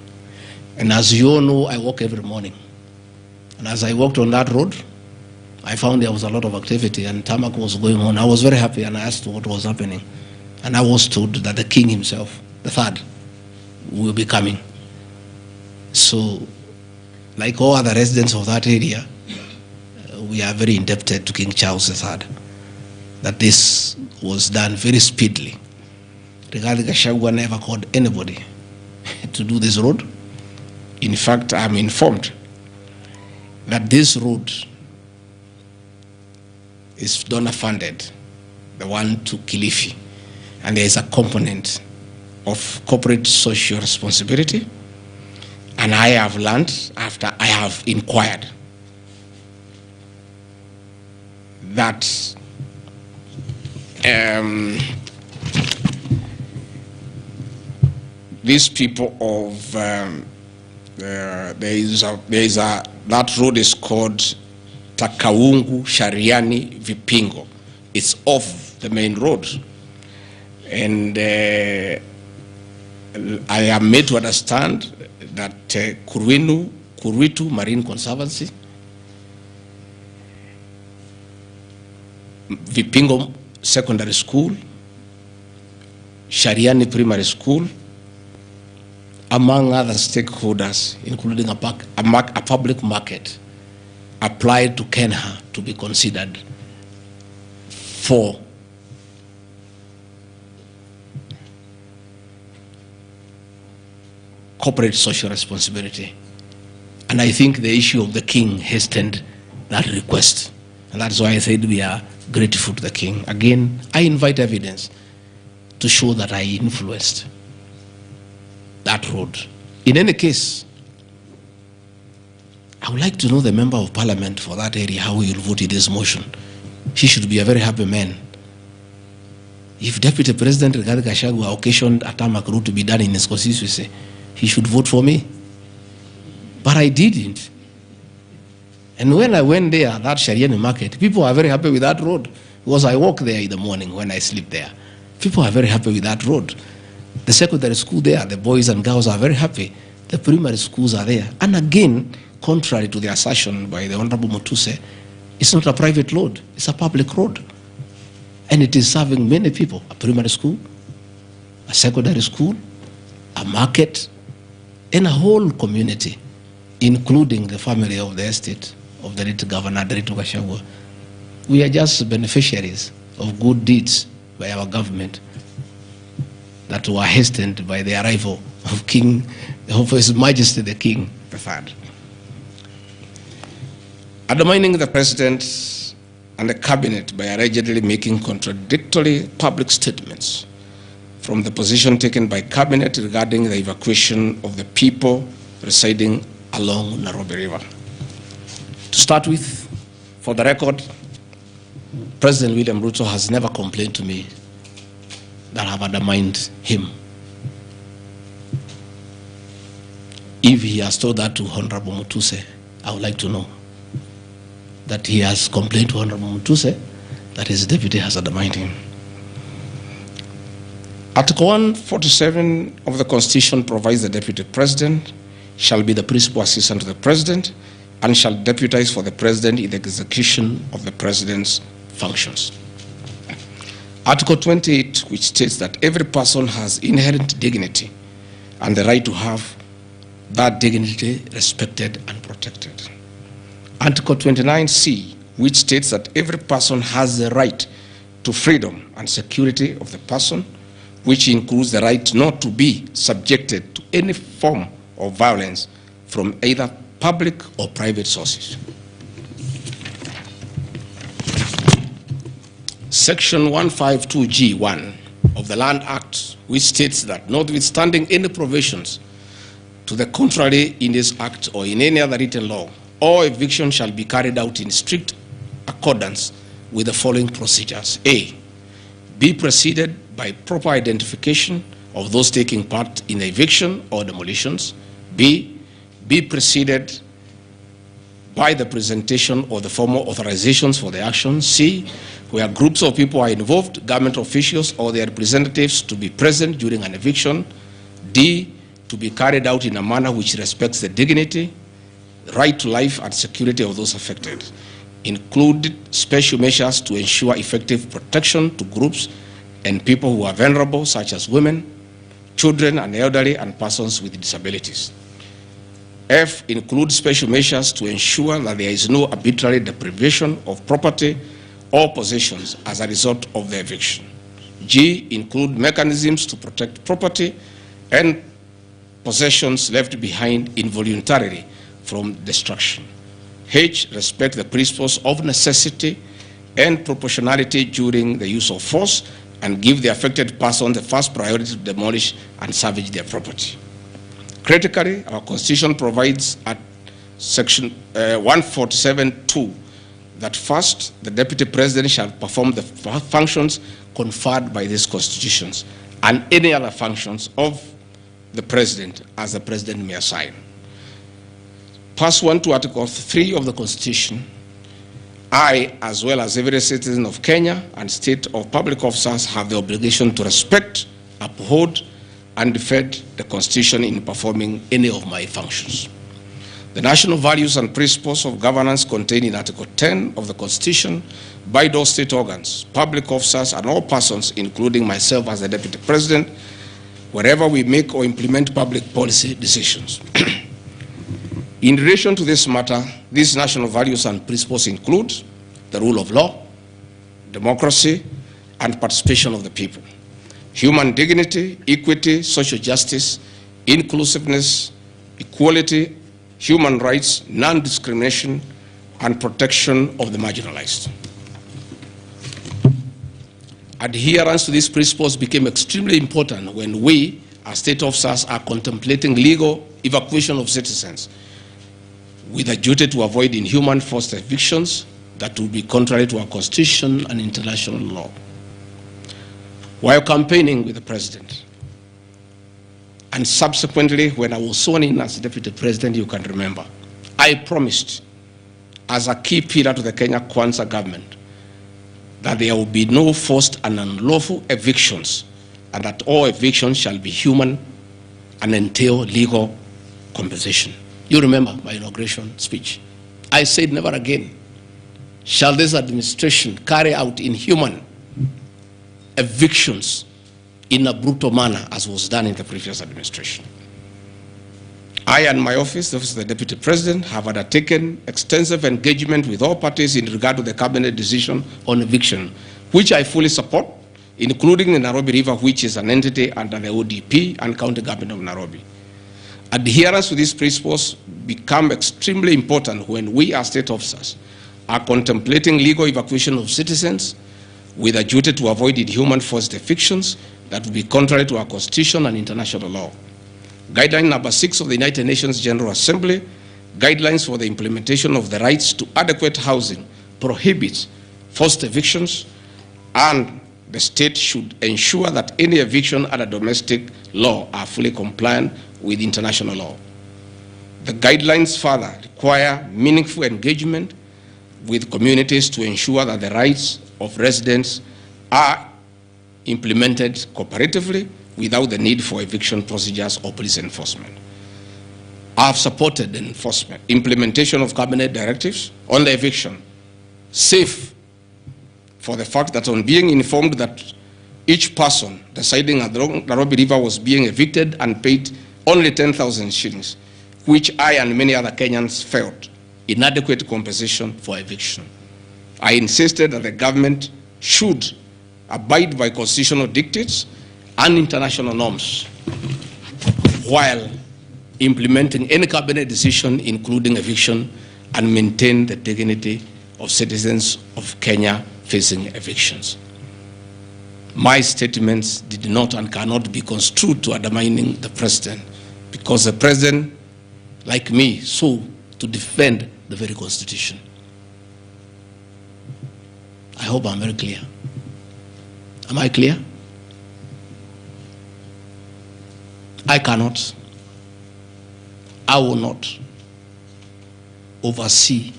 And as you all know, I walk every morning. And as I walked on that road, I found there was a lot of activity and tarmac was going on. I was very happy and I asked what was happening. And I was told that the king himself, the third, will be coming. So, like all other residents of that area, we are very indebted to King Charles III. That this was done very speedily. Rigathi Gachagua never called anybody to do this road. In fact, I'm informed that this road is donor funded, the one to Kilifi, and there is a component of corporate social responsibility. And I have learned, after I have inquired, that these people of that road is called Takaungu Shariani Vipingo. It's off the main road, and I am made to understand that Kuritu Marine Conservancy, Vipingo Secondary School, Shariani Primary School, among other stakeholders, including a public market, applied to Kenya to be considered for corporate social responsibility. And I think the issue of the king hastened that request. And that's why I said we are grateful to the king. Again, I invite evidence to show that I influenced that road. In any case, I would like to know the member of parliament for that area, how he will vote in this motion. He should be a very happy man. If Deputy President Rigathi Gachagua occasioned a tarmac road to be done in his constituency, he should vote for me. But I didn't. And when I went there, that Shariani market, people are very happy with that road, because I walk there in the morning when I sleep there. People are very happy with that road. The secondary school there, the boys and girls are very happy. The primary schools are there. And again, contrary to the assertion by the Honorable Mutuse, it's not a private road, it's a public road. And it is serving many people, a primary school, a secondary school, a market, and a whole community, including the family of the estate of the late Governor Rigathi Gachagua. We are just beneficiaries of good deeds by our government that were hastened by the arrival of His Majesty the King III. Undermining the President and the Cabinet by allegedly making contradictory public statements from the position taken by Cabinet regarding the evacuation of the people residing along Nairobi River. To start with, for the record, President William Ruto has never complained to me that I have undermined him. If he has told that to Honorable Mutuse, I would like to know that he has complained to Honorable Mutuse that his deputy has undermined him. Article 147 of the Constitution provides the Deputy President shall be the principal assistant to the President and shall deputize for the President in the execution of the President's functions. Article 28, which states that every person has inherent dignity and the right to have that dignity respected and protected. Article 29C, which states that every person has the right to freedom and security of the person, which includes the right not to be subjected to any form of violence from either public or private sources. Section 152G1 of the Land Act, which states that notwithstanding any provisions to the contrary in this act or in any other written law, all eviction shall be carried out in strict accordance with the following procedures. A, be preceded by proper identification of those taking part in the eviction or demolitions. B, be preceded by the presentation of the formal authorizations for the action. C, where groups of people are involved, government officials or their representatives to be present during an eviction. D, to be carried out in a manner which respects the dignity, right to life and security of those affected. Include special measures to ensure effective protection to groups and people who are vulnerable, such as women, children and elderly, and persons with disabilities. F, include special measures to ensure that there is no arbitrary deprivation of property or possessions as a result of the eviction. G, include mechanisms to protect property and possessions left behind involuntarily from destruction.
H, respect the principles of necessity and proportionality during the use of force, and give the affected person the first priority to demolish and salvage their property. Critically, our Constitution provides at Section 147(2) that first, the Deputy President shall perform the functions conferred by these constitutions and any other functions of the President as the President may assign. Pursuant to Article 3 of the Constitution, I, as well as every citizen of Kenya and state of public officers, have the obligation to respect, uphold, and defend the Constitution in performing any of my functions. The national values and principles of governance contained in Article 10 of the Constitution by those state organs, public officers, and all persons, including myself as the Deputy President, wherever we make or implement public policy decisions. In relation to this matter, these national values and principles include the rule of law, democracy, and participation of the people, human dignity, equity, social justice, inclusiveness, equality, human rights, non-discrimination, and protection of the marginalized. Adherence to these principles became extremely important when we, as state officers, are contemplating legal evacuation of citizens with a duty to avoid inhuman forced evictions that would be contrary to our Constitution and international law. While campaigning with the President, and subsequently when I was sworn in as Deputy President, you can remember, I promised as a key pillar to the Kenya Kwanza government that there will be no forced and unlawful evictions, and that all evictions shall be human and entail legal compensation. You remember my inauguration speech. I said never again shall this administration carry out inhuman evictions in a brutal manner as was done in the previous administration. I and my office, the Office of the Deputy President, have undertaken extensive engagement with all parties in regard to the cabinet decision on eviction, which I fully support, including the Nairobi River, which is an entity under the ODP and County Government of Nairobi. Adherence to these principles become extremely important when we as state officers are contemplating legal evacuation of citizens with a duty to avoid inhuman forced evictions that would be contrary to our Constitution and international law. Guideline number 6 of the United Nations General Assembly, guidelines for the implementation of the rights to adequate housing, prohibits forced evictions, and the state should ensure that any eviction under domestic law are fully compliant with international law. The guidelines further require meaningful engagement with communities to ensure that the rights of residents are implemented cooperatively without the need for eviction procedures or police enforcement. I have supported the implementation of cabinet directives on the eviction, safe for the fact that on being informed that each person residing at the Nairobi River was being evicted and paid only 10,000 shillings, which I and many other Kenyans felt inadequate compensation for eviction. I insisted that the government should abide by constitutional dictates and international norms while implementing any cabinet decision, including eviction, and maintain the dignity of citizens of Kenya facing evictions. My statements did not and cannot be construed to undermining the President, because the President, like me, sought to defend the very Constitution. I hope I'm very clear. Am I clear? I cannot, I will not oversee,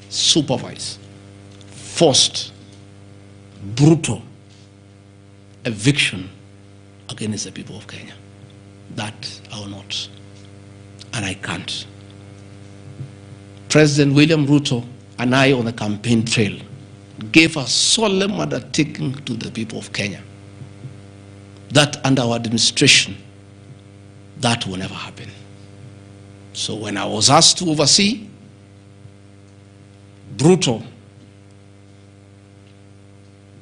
supervise, forced, brutal eviction against the people of Kenya. That I will not, and I can't. President William Ruto and I on the campaign trail gave a solemn undertaking to the people of Kenya that under our administration, that will never happen. So when I was asked to oversee brutal,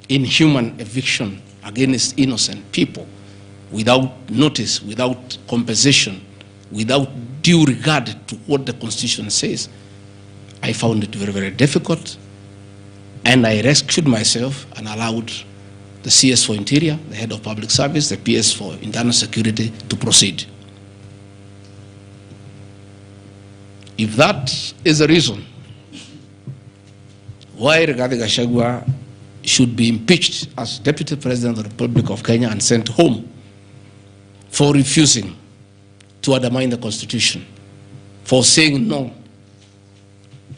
inhuman eviction against innocent people without notice, without compensation, without due regard to what the Constitution says,
I found it very, very difficult, and I rescued myself and allowed the CS for Interior, the Head of Public Service, the PS for Internal Security to proceed. If that is the reason why Rigathi Gachagua should be impeached as Deputy President of the Republic of Kenya and sent home for refusing to undermine the Constitution, for saying no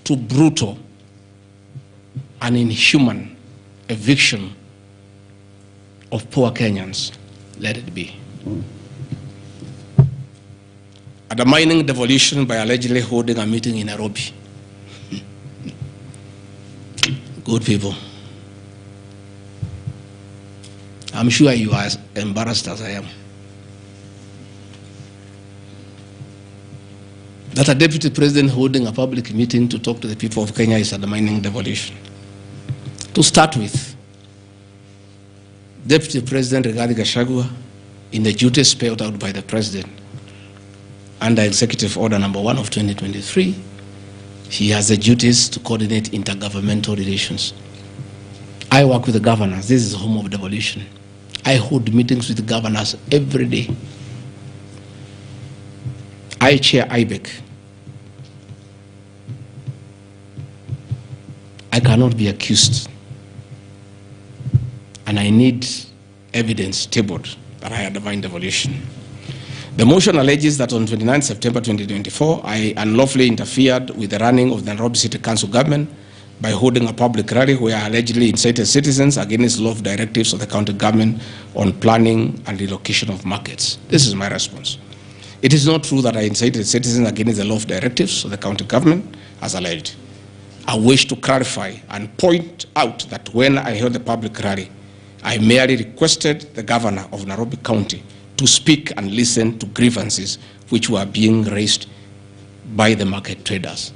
to brutal and inhuman eviction of poor Kenyans, let it be. Undermining devolution by allegedly holding a meeting in Nairobi. Good people. I'm sure you are as embarrassed as I am. That a deputy president holding a public meeting to talk to the people of Kenya is undermining devolution. To start with, Deputy President Rigathi Gachagua, in the duties spelled out by the President under Executive Order number 1 of 2023, he has the duties to coordinate intergovernmental relations. I work with the governors. This is the home of devolution. I hold meetings with the governors every day. I chair IBEC. I cannot be accused. And I need evidence tabled that I undermined devolution. The motion alleges that on 29 September 2024, I unlawfully interfered with the running of the Nairobi City Council government by holding a public rally where I allegedly incited citizens against law directives of the county government on planning and relocation of markets. This is my response. It is not true that I incited citizens against the law directives of the county government, as alleged. I wish to clarify and point out that when I held the public rally, I merely requested the governor of Nairobi County to speak and listen to grievances which were being raised by the market traders.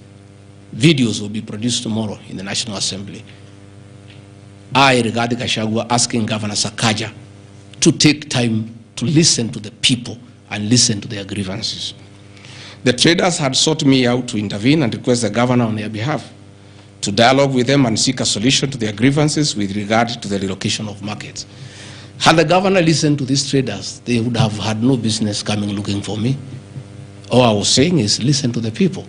Videos will be produced tomorrow in the National Assembly. I, Rigathi Gachagua, asking Governor Sakaja to take time to listen to the people and listen to their grievances. The traders had sought me out to intervene and request the governor on their behalf to dialogue with them and seek a solution to their grievances with regard to the relocation of markets. Had the governor listened to these traders, they would have had no business coming looking for me. All I was saying is listen to the people.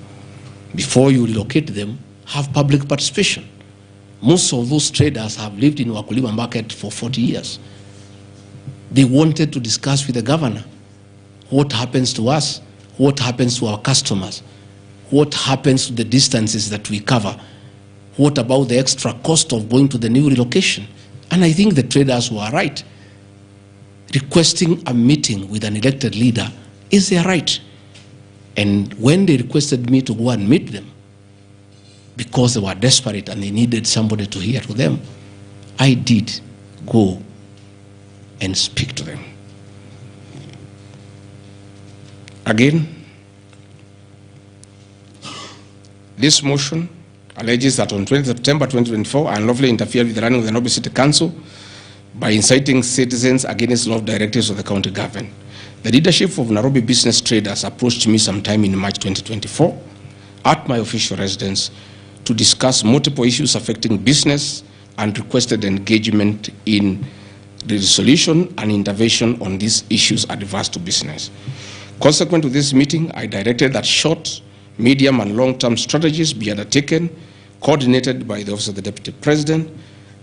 Before you relocate them, have public participation. Most of those traders have lived in Wakulima market for 40 years. They wanted to discuss with the governor what happens to us, what happens to our customers, what happens to the distances that we cover, what about the extra cost of going to the new relocation. And I think the traders were right. Requesting a meeting with an elected leader is their right. And when they requested me to go and meet them, because they were desperate and they needed somebody to hear to them, I did go and speak to them. Again, this motion alleges that on 20 September 2024, I unlawfully interfered with the running of the Nairobi City Council by inciting citizens against law directives of the county government. The leadership of Nairobi business traders approached me sometime in March 2024 at my official residence to discuss multiple issues affecting business and requested engagement in the resolution and intervention on these issues adverse to business. Consequent to this meeting, I directed that short, medium, and long-term strategies be undertaken, coordinated by the Office of the Deputy President,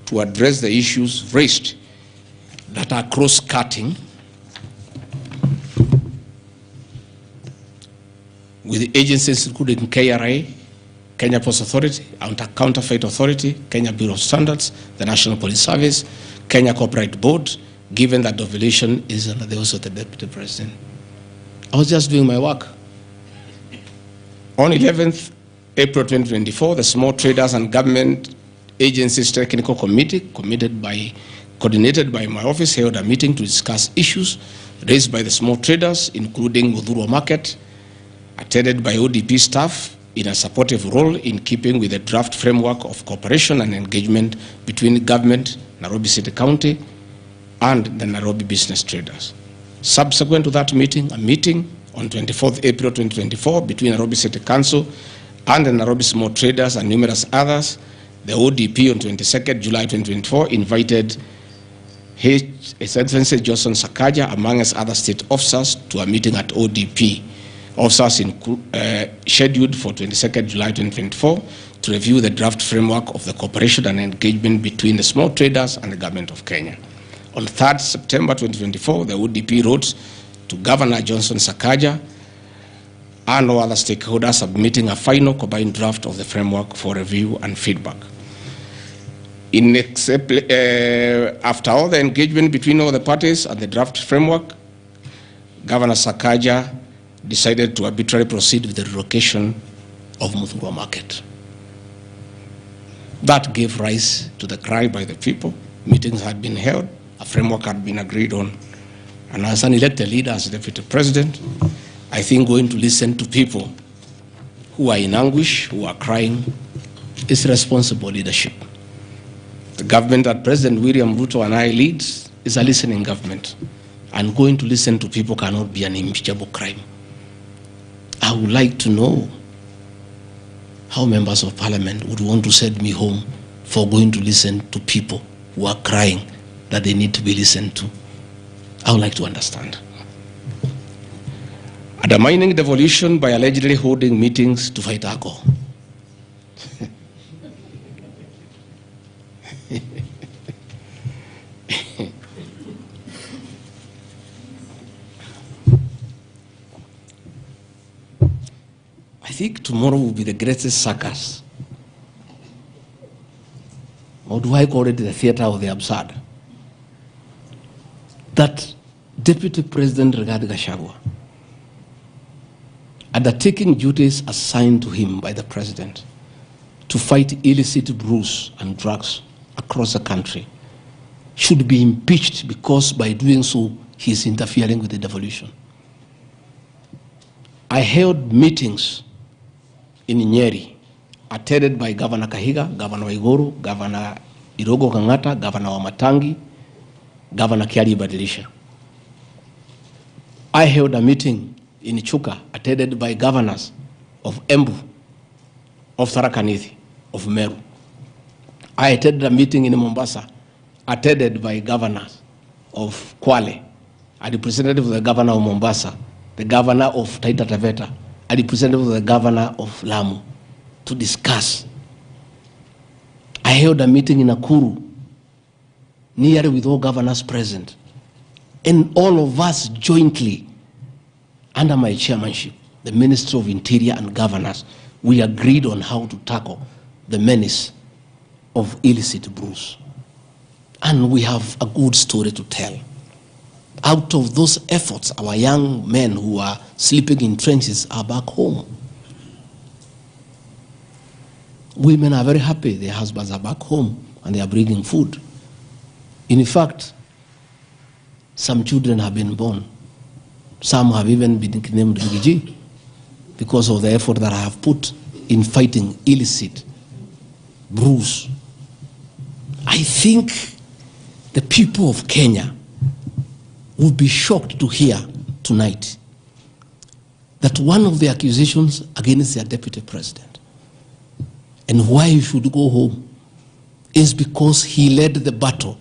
to address the issues raised that are cross-cutting with the agencies including KRA, Kenya Post Authority, Counterfeit Authority, Kenya Bureau of Standards, the National Police Service, Kenya Corporate Board, given that devolution is under the Office of the Deputy President. I was just doing my work. On 11th April 2024, the Small Traders and Government Agencies Technical Committee, coordinated by my office, held a meeting to discuss issues raised by the small traders, including Udhurwa Market, attended by ODP staff in a supportive role in keeping with the draft framework of cooperation and engagement between government, Nairobi City County, and the Nairobi business traders. Subsequent to that meeting, a meeting on 24th April 2024 between Nairobi City Council
and the Nairobi small traders and numerous others, the ODP on 22nd July 2024 invited His Excellency Johnson Sakaja, amongst other state officers, to a meeting at ODP. Officers scheduled for 22nd July 2024 to review the draft framework of the cooperation and engagement between the small traders and the government of Kenya. On 3rd September 2024, the ODP wrote to Governor Johnson Sakaja and all other stakeholders, submitting a final combined draft of the framework for review and feedback. After all the engagement between all the parties and the draft framework, Governor Sakaja decided to arbitrarily proceed with the relocation of Muthurwa Market. That gave rise to the cry by the people. Meetings had been held, a framework had been agreed on. And as an elected leader, as Deputy President, I think going to listen to people who are in anguish, who are crying, is responsible leadership. The government that President William Ruto and I lead is a listening government. And going to listen to people cannot be an impeachable crime. I would like to know how members of parliament would want to send me home for going to listen to people who are crying that they need to be listened to. I would like to understand. Undermining devolution by allegedly holding meetings to fight alcohol. I think tomorrow will be the greatest circus. Or do I call it the theater of the absurd? That Deputy President Rigathi Gachagua, undertaking duties assigned to him by the President to fight illicit brews and drugs across the country, should be impeached because by doing so, he is interfering with the devolution. I held meetings in Nyeri, attended by Governor Kahiga, Governor Waiguru, Governor Irogo Kangata, Governor Wamatangi, Governor Kiari Badilisha. I held a meeting in Chuka, attended by governors of Embu, of Tharaka Nithi, of Meru. I attended a meeting in Mombasa, attended by governors of Kwale, a representative of the governor of Mombasa, the governor of Taita Taveta, a representative of the governor of Lamu, to discuss. I held a meeting in Nakuru, nearly with all governors present, and all of us jointly, under my chairmanship, the Ministry of Interior and Governors, we agreed on how to tackle the menace of illicit brews. And we have a good story to tell. Out of those efforts, our young men who are sleeping in trenches are back home. Women are very happy their husbands are back home and they are bringing food. In fact, some children have been born. Some have even been named Rigiji because of the effort that I have put in fighting illicit brews. I think the people of Kenya would be shocked to hear tonight that one of the accusations against their deputy president and why he should go home is because he led the battle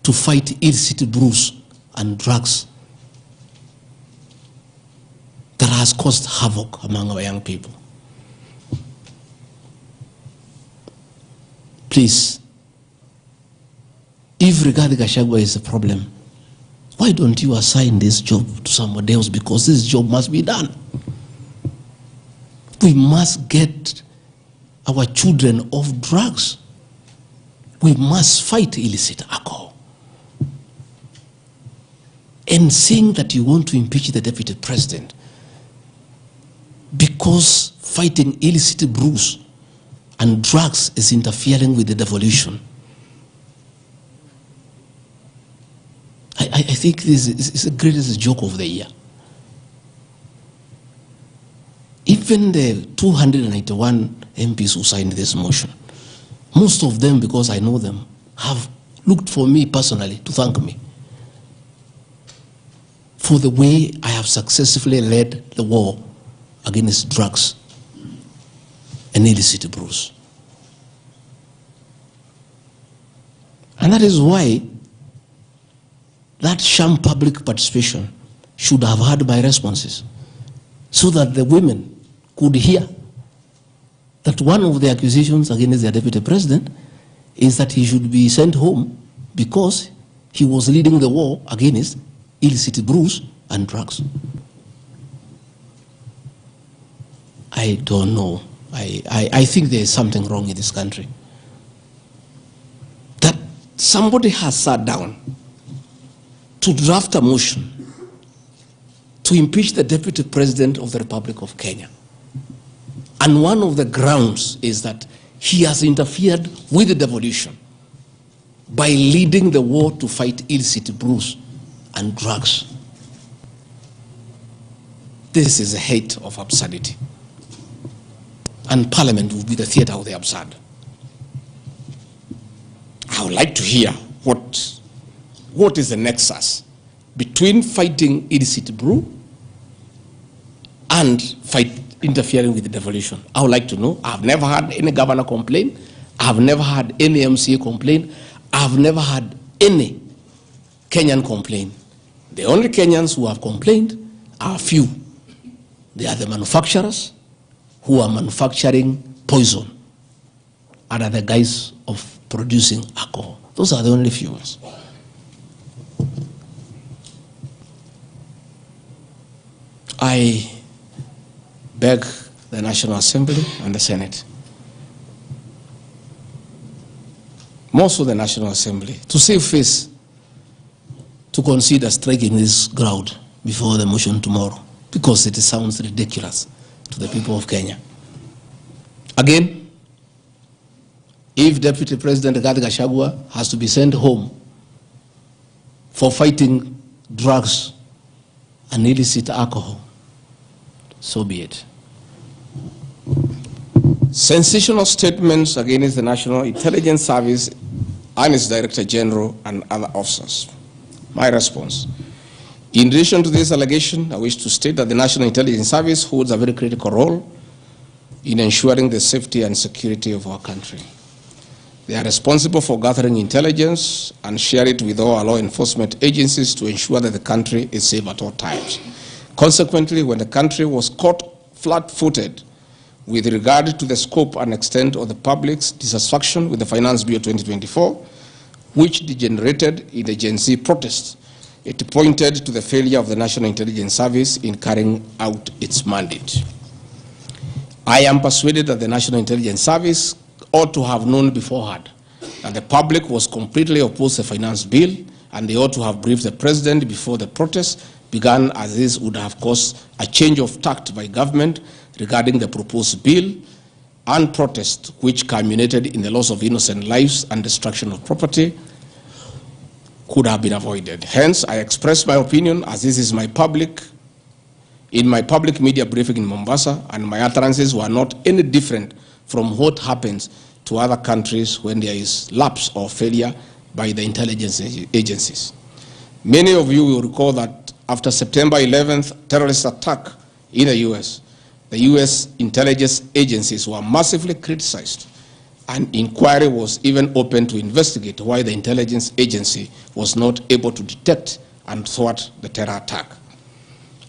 to fight illicit brews and drugs that has caused havoc among our young people. Please, if Rigathi Gachagua is a problem, why don't you assign this job to somebody else? Because this job must be done. We must get our children off drugs. We must fight illicit alcohol. And saying that you want to impeach the deputy president because fighting illicit brews and drugs is interfering with the devolution. I think this is the greatest joke of the year. Even the 291 MPs who signed this motion, most of them, because I know them, have looked for me personally to thank me for the way I have successfully led the war against drugs
an illicit bruise. And that is why that sham public participation should have had my responses, so that the women could hear that one of the accusations against the deputy president is that he should be sent home because he was leading the war against illicit brews and drugs. I don't know. I think there is something wrong in this country. That somebody has sat down to draft a motion to impeach the deputy president of the Republic of Kenya. And one of the grounds is that he has interfered with the devolution by leading the war to fight illicit brews and drugs. This is a height of absurdity. And Parliament will be the theater of the absurd. I would like to hear what is the nexus between fighting illicit brew and interfering with the devolution. I would like to know. I've never had any governor complain. I've never had any MCA complain. I've never had any Kenyan complain. The only Kenyans who have complained are few. They are the manufacturers who are manufacturing poison under the guise of producing alcohol. Those are the only few ones. I beg the National Assembly and the Senate, most of the National Assembly, to save face, to consider striking this ground before the motion tomorrow, because it sounds ridiculous to the people of Kenya. Again, if Deputy President Rigathi Gachagua has to be sent home for fighting drugs and illicit alcohol, so be it. Sensational statements against the National Intelligence Service and its Director General and other officers. My response. In addition to this allegation, I wish to state that the National Intelligence Service holds a very critical role in ensuring the safety and security of our country. They are responsible for gathering intelligence and share it with all our law enforcement agencies to ensure that the country is safe at all times. Consequently, when the country was caught flat-footed with regard to the scope and extent of the public's dissatisfaction with the Finance Bill 2024, which degenerated in the Gen Z protests, it pointed to the failure of the National Intelligence Service in carrying out its mandate. I am persuaded that the National Intelligence Service ought to have known beforehand that the public was completely opposed to the Finance Bill, and they ought to have briefed the President before the protests began, as this would have caused a change of tact by government regarding the proposed bill, and protest which culminated in the loss of innocent lives and destruction of property could have been avoided. Hence, I express my opinion, as this is in my public media briefing in Mombasa, and my utterances were not any different from what happens to other countries when there is lapse or failure by the intelligence agencies. Many of you will recall that after September 11th terrorist attack in the US, the US intelligence agencies were massively criticized, and inquiry was even opened to investigate why the intelligence agency was not able to detect and thwart the terror attack.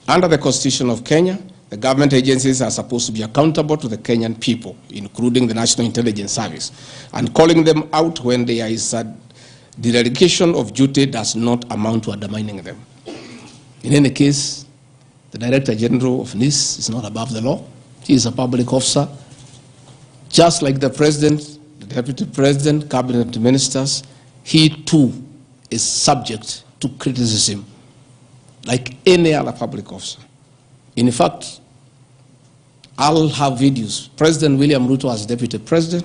Under the Constitution of Kenya, the government agencies are supposed to be accountable to the Kenyan people, including the National Intelligence Service, and calling them out when there is a dereliction of duty does not amount to undermining them. In any case, the Director General of NIS is not above the law. He is a public officer. Just like the President, the Deputy President, Cabinet Ministers, he too is subject to criticism like any other public officer. In fact, I'll have videos. President William Ruto, as Deputy President,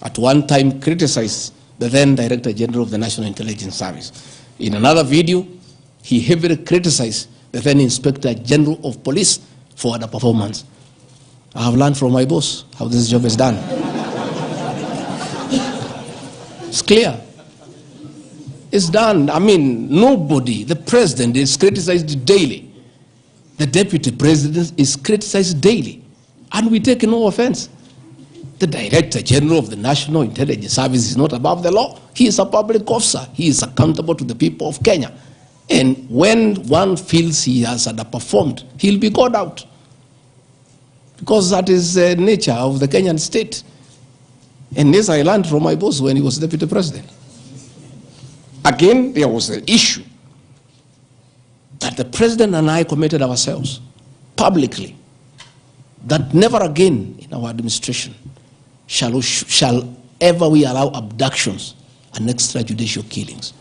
at one time criticized the then Director General of the National Intelligence Service. In another video, he heavily criticized the then Inspector General of Police for the performance. I have learned from my boss how this job is done. It's clear. It's done. I mean, nobody, the President is criticized daily. The Deputy President is criticized daily. And we take no offense. The Director General of the National Intelligence Service is not above the law. He is a public officer. He is accountable to the people of Kenya. And when one feels he has underperformed, he'll be called out. Because that is the nature of the Kenyan state. And this I learned from my boss when he was deputy president. Again, there was an issue that the president and I committed ourselves publicly that never again in our administration shall ever we allow abductions and extrajudicial killings.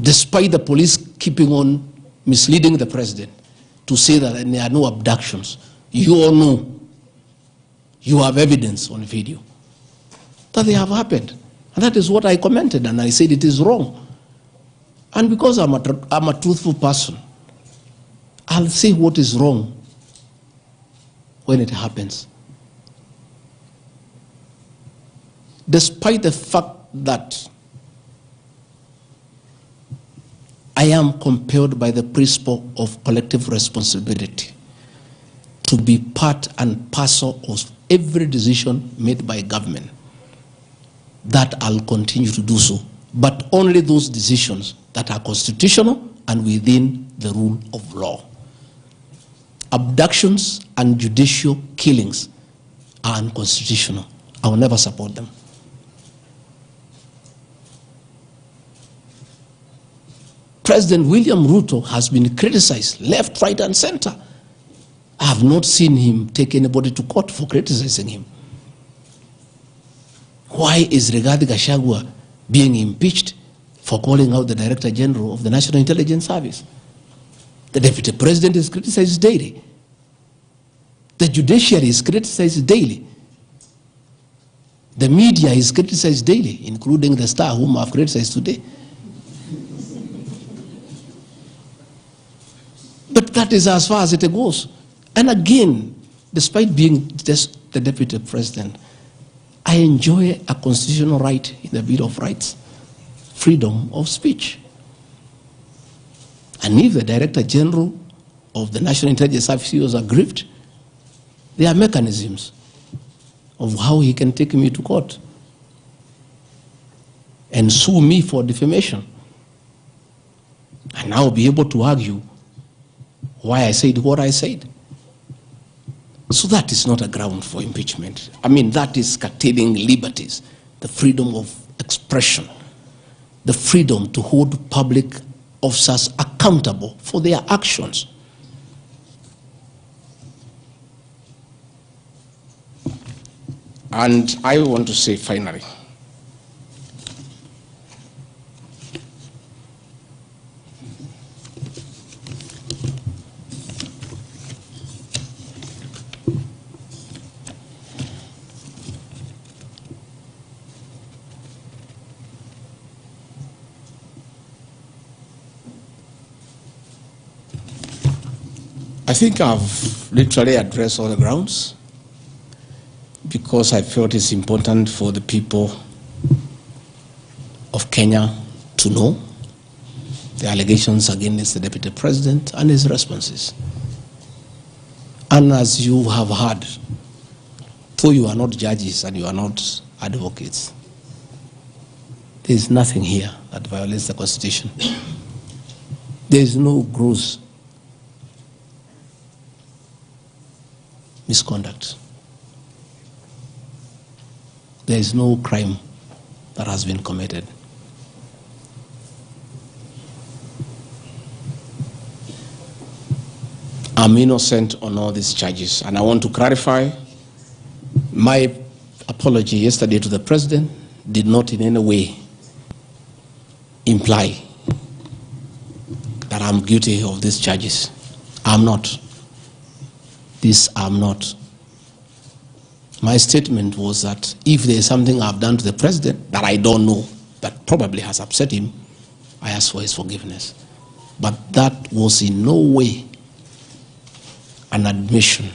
Despite the police keeping on misleading the president to say that there are no abductions, you all know, you have evidence on video that they have happened. And that is what I commented, and I said it is wrong. And because I'm a truthful person, I'll say what is wrong when it happens. Despite the fact that I am compelled by the principle of collective responsibility to be part and parcel of every decision made by government, that I'll continue to do so, but only those decisions that are constitutional and within the rule of law. Abductions and judicial killings are unconstitutional. I will never support them. President William Ruto has been criticized left, right, and center. I have not seen him take anybody to court for criticizing him. Why is Rigathi Gachagua being impeached for calling out the Director General of the National Intelligence Service? The Deputy President is criticized daily. The judiciary is criticized daily. The media is criticized daily, including the Star, whom I've criticized today. But that is as far as it goes. And again, despite being just the Deputy President, I enjoy a constitutional right in the Bill of Rights, freedom of speech. And if the Director General of the National Intelligence Service was aggrieved, there are mechanisms of how he can take me to court and sue me for defamation. And I'll be able to argue why I said what I said. So that is not a ground for impeachment. I mean, that is curtailing liberties, the freedom of expression, the freedom to hold public officers accountable for their actions. And I want to say finally, I think I've literally addressed all the grounds because I felt it's important for the people of Kenya to know the allegations against the Deputy President and his responses. And as you have heard, though you are not judges and you are not advocates, there is nothing here that violates the Constitution. There is no gross misconduct. There is no crime that has been committed. I'm innocent on all these charges, and I want to clarify my apology yesterday to the President did not in any way imply that I'm guilty of these charges. I'm not. This I'm not. My statement was that if there is something I've done to the President that I don't know, that probably has upset him, I ask for his forgiveness. But that was in no way an admission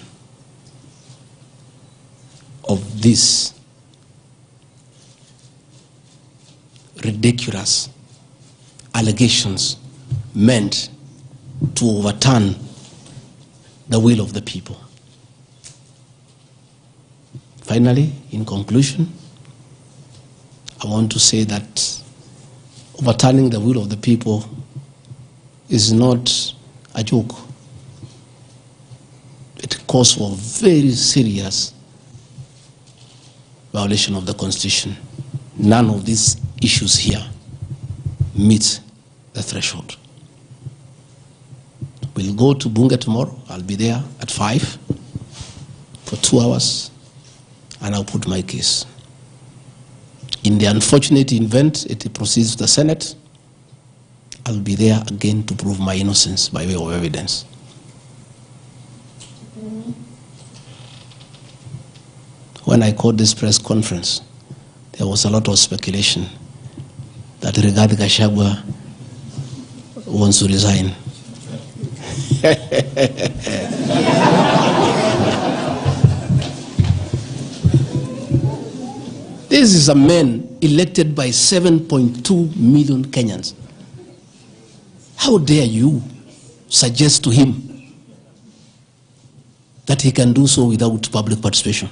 of these ridiculous allegations meant to overturn the will of the people. Finally, in conclusion, I want to say that overturning the will of the people is not a joke. It calls for very serious violation of the Constitution. None of these issues here meet the threshold. We'll go to Bunge tomorrow. I'll be there at 5 for 2 hours, and I'll put my case. In the unfortunate event it proceeds to the Senate, I'll be there again to prove my innocence by way of evidence. When I called this press conference, there was a lot of speculation that Rigathi Gachagua wants to resign. This is a man elected by 7.2 million Kenyans. How dare you suggest to him that he can do so without public participation?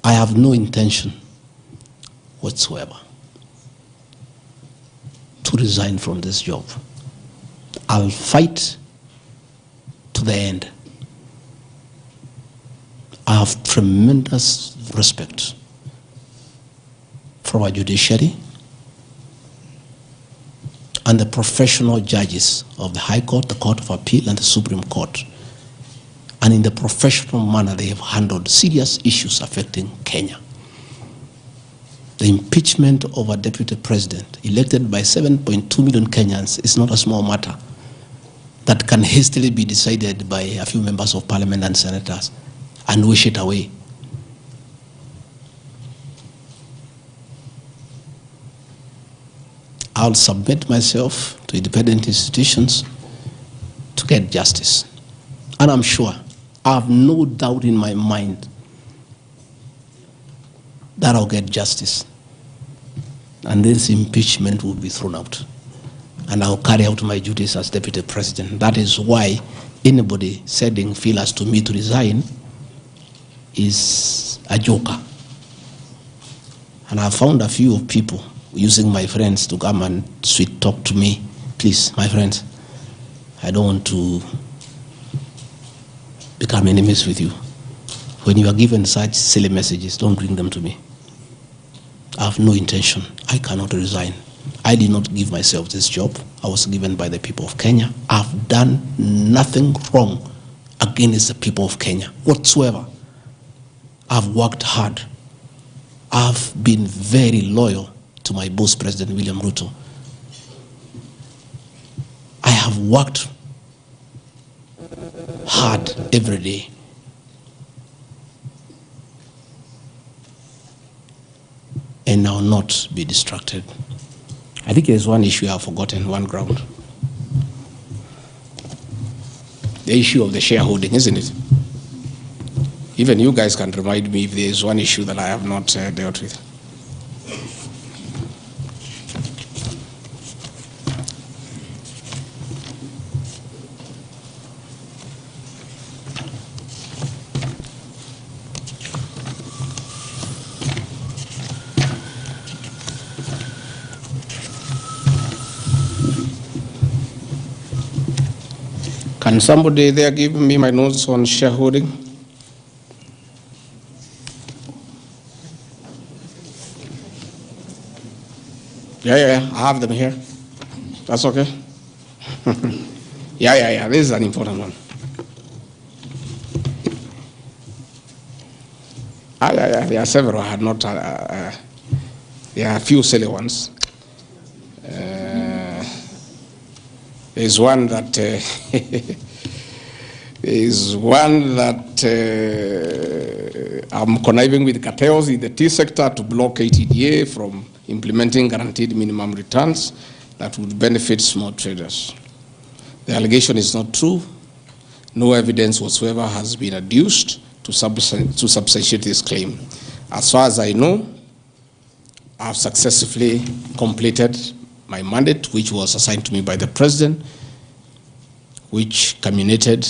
I have no intention whatsoever to resign from this job. I'll fight to the end. I have tremendous respect for our judiciary and the professional judges of the High Court, the Court of Appeal, and the Supreme Court. And in the professional manner they have handled serious issues affecting Kenya. The impeachment of a deputy president elected by 7.2 million Kenyans is not a small matter that can hastily be decided by a few members of parliament and senators and wish it away. I'll submit myself to independent institutions to get justice. And I'm sure, I have no doubt in my mind that I'll get justice. And this impeachment will be thrown out. And I'll carry out my duties as deputy president. That is why anybody saying feel as to me to resign is a joker. And I found a few people using my friends to come and sweet talk to me. Please, my friends, I don't want to become enemies with you. When you are given such silly messages, don't bring them to me. I have no intention. I cannot resign. I did not give myself this job. I was given by the people of Kenya. I've done nothing wrong against the people of Kenya whatsoever. I've worked hard. I've been very loyal to my boss, President William Ruto. I have worked hard every day. And I will not be distracted. I think there's one issue I've forgotten, one ground. The issue of the shareholding, isn't it? Even you guys can remind me if there's one issue that I have not dealt with. Can somebody there give me my notes on shareholding? Yeah, I have them here. That's okay. Yeah, this is an important one. Yeah, there are several. I had not, there are a few silly ones. There's one that I'm conniving with cartels in the tea sector to block ATDA from implementing guaranteed minimum returns that would benefit small traders. The allegation is not true. No evidence whatsoever has been adduced to substantiate this claim. As far as I know, I've successfully completed my mandate, which was assigned to me by the president,
which culminated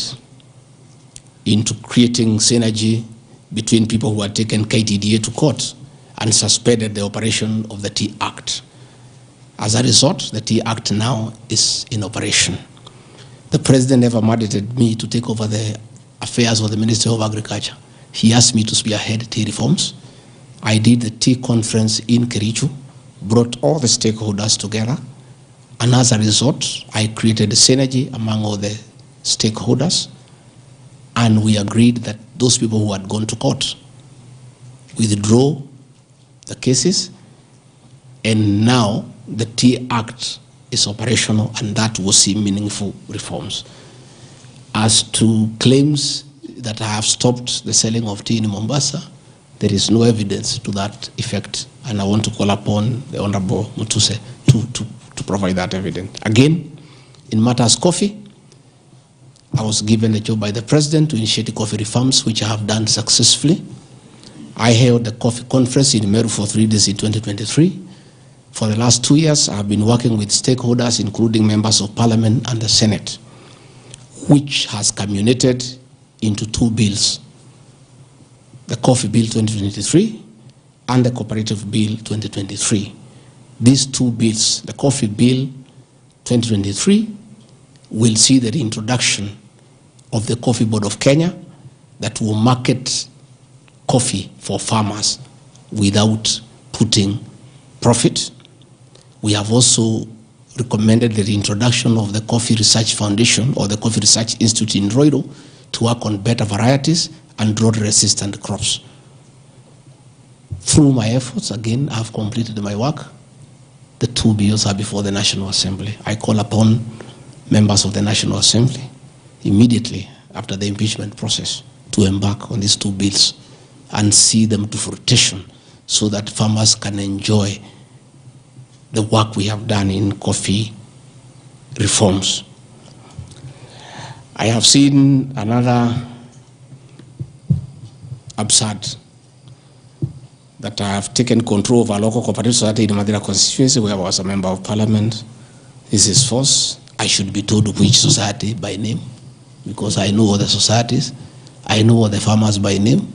into creating synergy between people who had taken KTDA to court and suspended the operation of the Tea Act. As a result, the Tea Act now is in operation. The president never mandated me to take over the affairs of the Ministry of Agriculture. He asked me to spearhead tea reforms. I did the tea conference in Kericho, brought all the stakeholders together, and as a result, I created a synergy among all the stakeholders, and we agreed that those people who had gone to court withdraw the cases, and now the Tea Act is operational, and that will see meaningful reforms. As to claims that I have stopped the selling of tea in Mombasa, there is no evidence to that effect, and I want to call upon the Honorable Mutuse to provide that evidence. Again, in matters coffee, I was given a job by the President to initiate coffee reforms, which I have done successfully. I held the coffee conference in Meru for 3 days in 2023. For the last 2 years, I have been working with stakeholders, including members of Parliament and the Senate, which has culminated into 2 bills, the Coffee Bill 2023 and the Cooperative Bill 2023. These 2 bills, the Coffee Bill 2023, will see the reintroduction of the Coffee Board of Kenya that will market coffee for farmers without putting profit. We have also recommended the reintroduction of the Coffee Research Foundation or the Coffee Research Institute in Roiro to work on better varieties and drought-resistant crops. Through my efforts, again, I have completed my work. The 2 bills are before the National Assembly. I call upon members of the National Assembly immediately after the impeachment process to embark on these 2 bills and see them to fruition so that farmers can enjoy the work we have done in coffee reforms. I have seen another absurd, that I have taken control of a local cooperative society in Madera constituency where I was a member of Parliament. This is false. I should be told which society by name, because I know all the societies. I know all the farmers by name.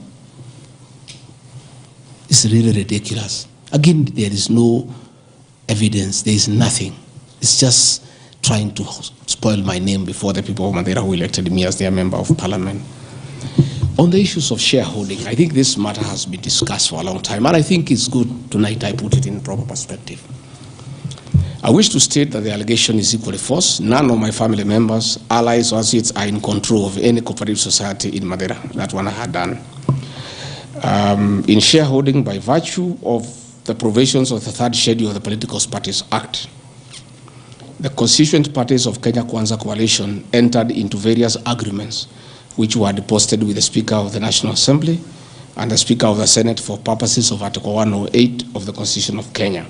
It's really ridiculous. Again, there is no evidence. There is nothing. It's just trying to spoil my name before the people of Madeira who elected me as their member of Parliament. On the issues of shareholding, I think this matter has been discussed for a long time, and I think it's good tonight I put it in proper perspective. I wish to state that the allegation is equally false. None of my family members, allies, or associates are in control of any cooperative society in Madeira. That one I had done. In shareholding by virtue of the provisions of the 3rd schedule of the Political Parties Act, the constituent parties of Kenya Kwanza Coalition entered into various agreements which were deposited with the Speaker of the National Assembly and the Speaker of the Senate for purposes of Article 108 of the Constitution of Kenya.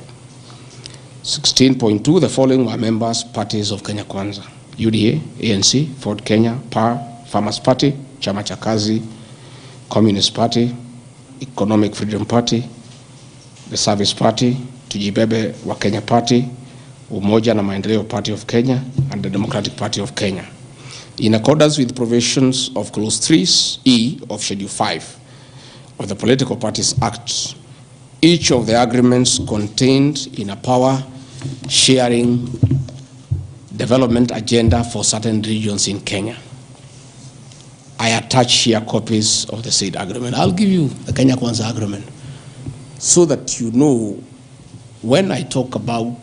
16.2, the following were members, parties of Kenya Kwanza: UDA, ANC, Ford Kenya, PAR, Farmers Party, Chama cha Kazi, Communist Party, Economic Freedom Party, the Service Party, Tujibebe wa Kenya Party, Umoja na Maendeleo Party of Kenya, and the Democratic Party of Kenya. In accordance with provisions of Clause 3E of Schedule 5 of the Political Parties Act, each of the agreements contained in a power-sharing development agenda for certain regions in Kenya. I attach here copies of the said agreement. I'll give you the Kenya Kwanza agreement so that you know when I talk about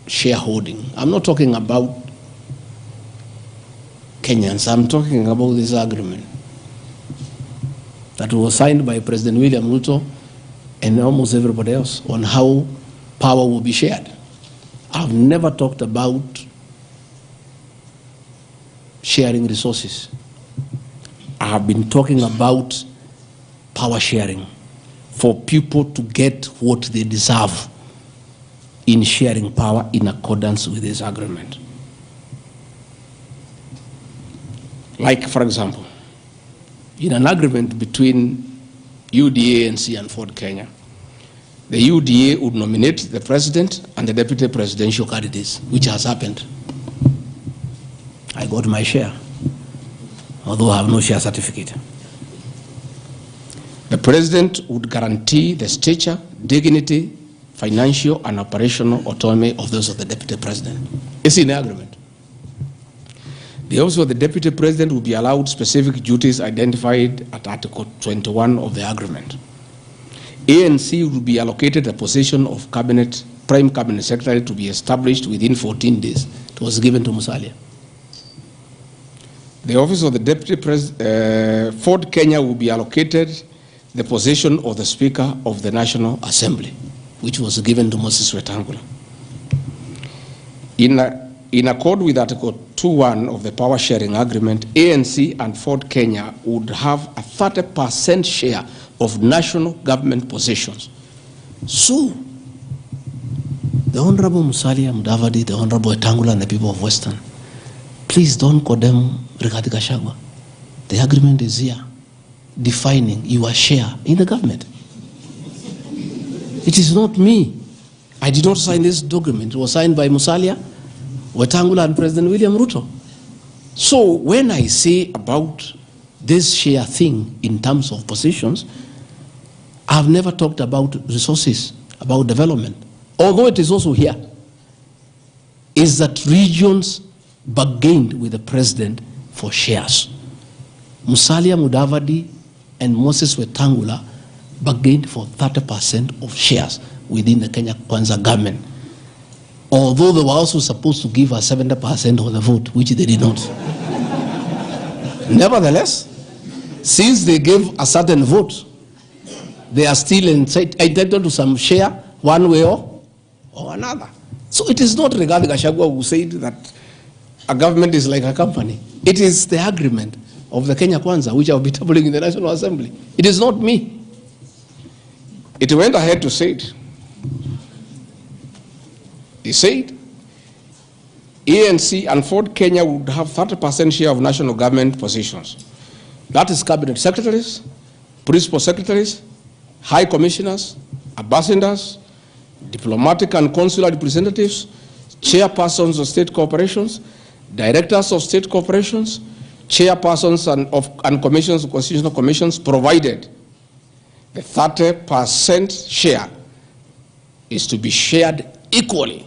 shareholding, I'm not talking about Kenyans, I'm talking about this agreement that was signed by President William Ruto and almost everybody else on how power will be shared. I've never talked about sharing resources. I have been talking about power sharing for people to get what they deserve in sharing power in accordance with this agreement. Like, for example, in an agreement between UDA, ANC, and Ford Kenya, the UDA would nominate the president and the deputy presidential candidates, which has happened.
I got my share, although I have no share certificate.
The President would guarantee the stature, dignity, financial and operational autonomy of those of the Deputy President. It's in the agreement. The office of the Deputy President will be allowed specific duties identified at Article 21 of the agreement. ANC will be allocated a position of Prime Cabinet Secretary to be established within 14 days. It was given to Musalia. The office of the Deputy President, Ford Kenya will be allocated the position of the Speaker of the Assembly, which was given to Moses Wetangula. In accord with Article 2.1 of the Power Sharing Agreement, ANC and Ford Kenya would have a 30% share of national government positions. So, the Honorable Musalia Mudavadi, the Honorable Wetangula, and the people of Western, please don't condemn Rigathi Gachagua. The agreement is here, defining your share in the government. It is not me. I did not sign this document. It was signed by Musalia, Wetangula, and President William Ruto. So when I say about this share thing in terms of positions, I've never talked about resources, about development. Although it is also here, is that regions bargained with the president for shares. Musalia Mudavadi and Moses Wetangula bargained for 30% of shares within the Kenya Kwanza government. Although they were also supposed to give us 70% of the vote, which they did not. Nevertheless, since they gave a certain vote, they are still entitled to some share, one way or another. So it is not Rigathi Gachagua who said that a government is like a company. It is the agreement of the Kenya Kwanza, which I will be tabling in the National Assembly. It is not me. It went ahead to say it. He said, ANC and Ford Kenya would have 30% share of national government positions. That is cabinet secretaries, principal secretaries, high commissioners, ambassadors, diplomatic and consular representatives, chairpersons of state corporations, directors of state corporations, chairpersons and commissions of constitutional commissions, provided the 30% share is to be shared equally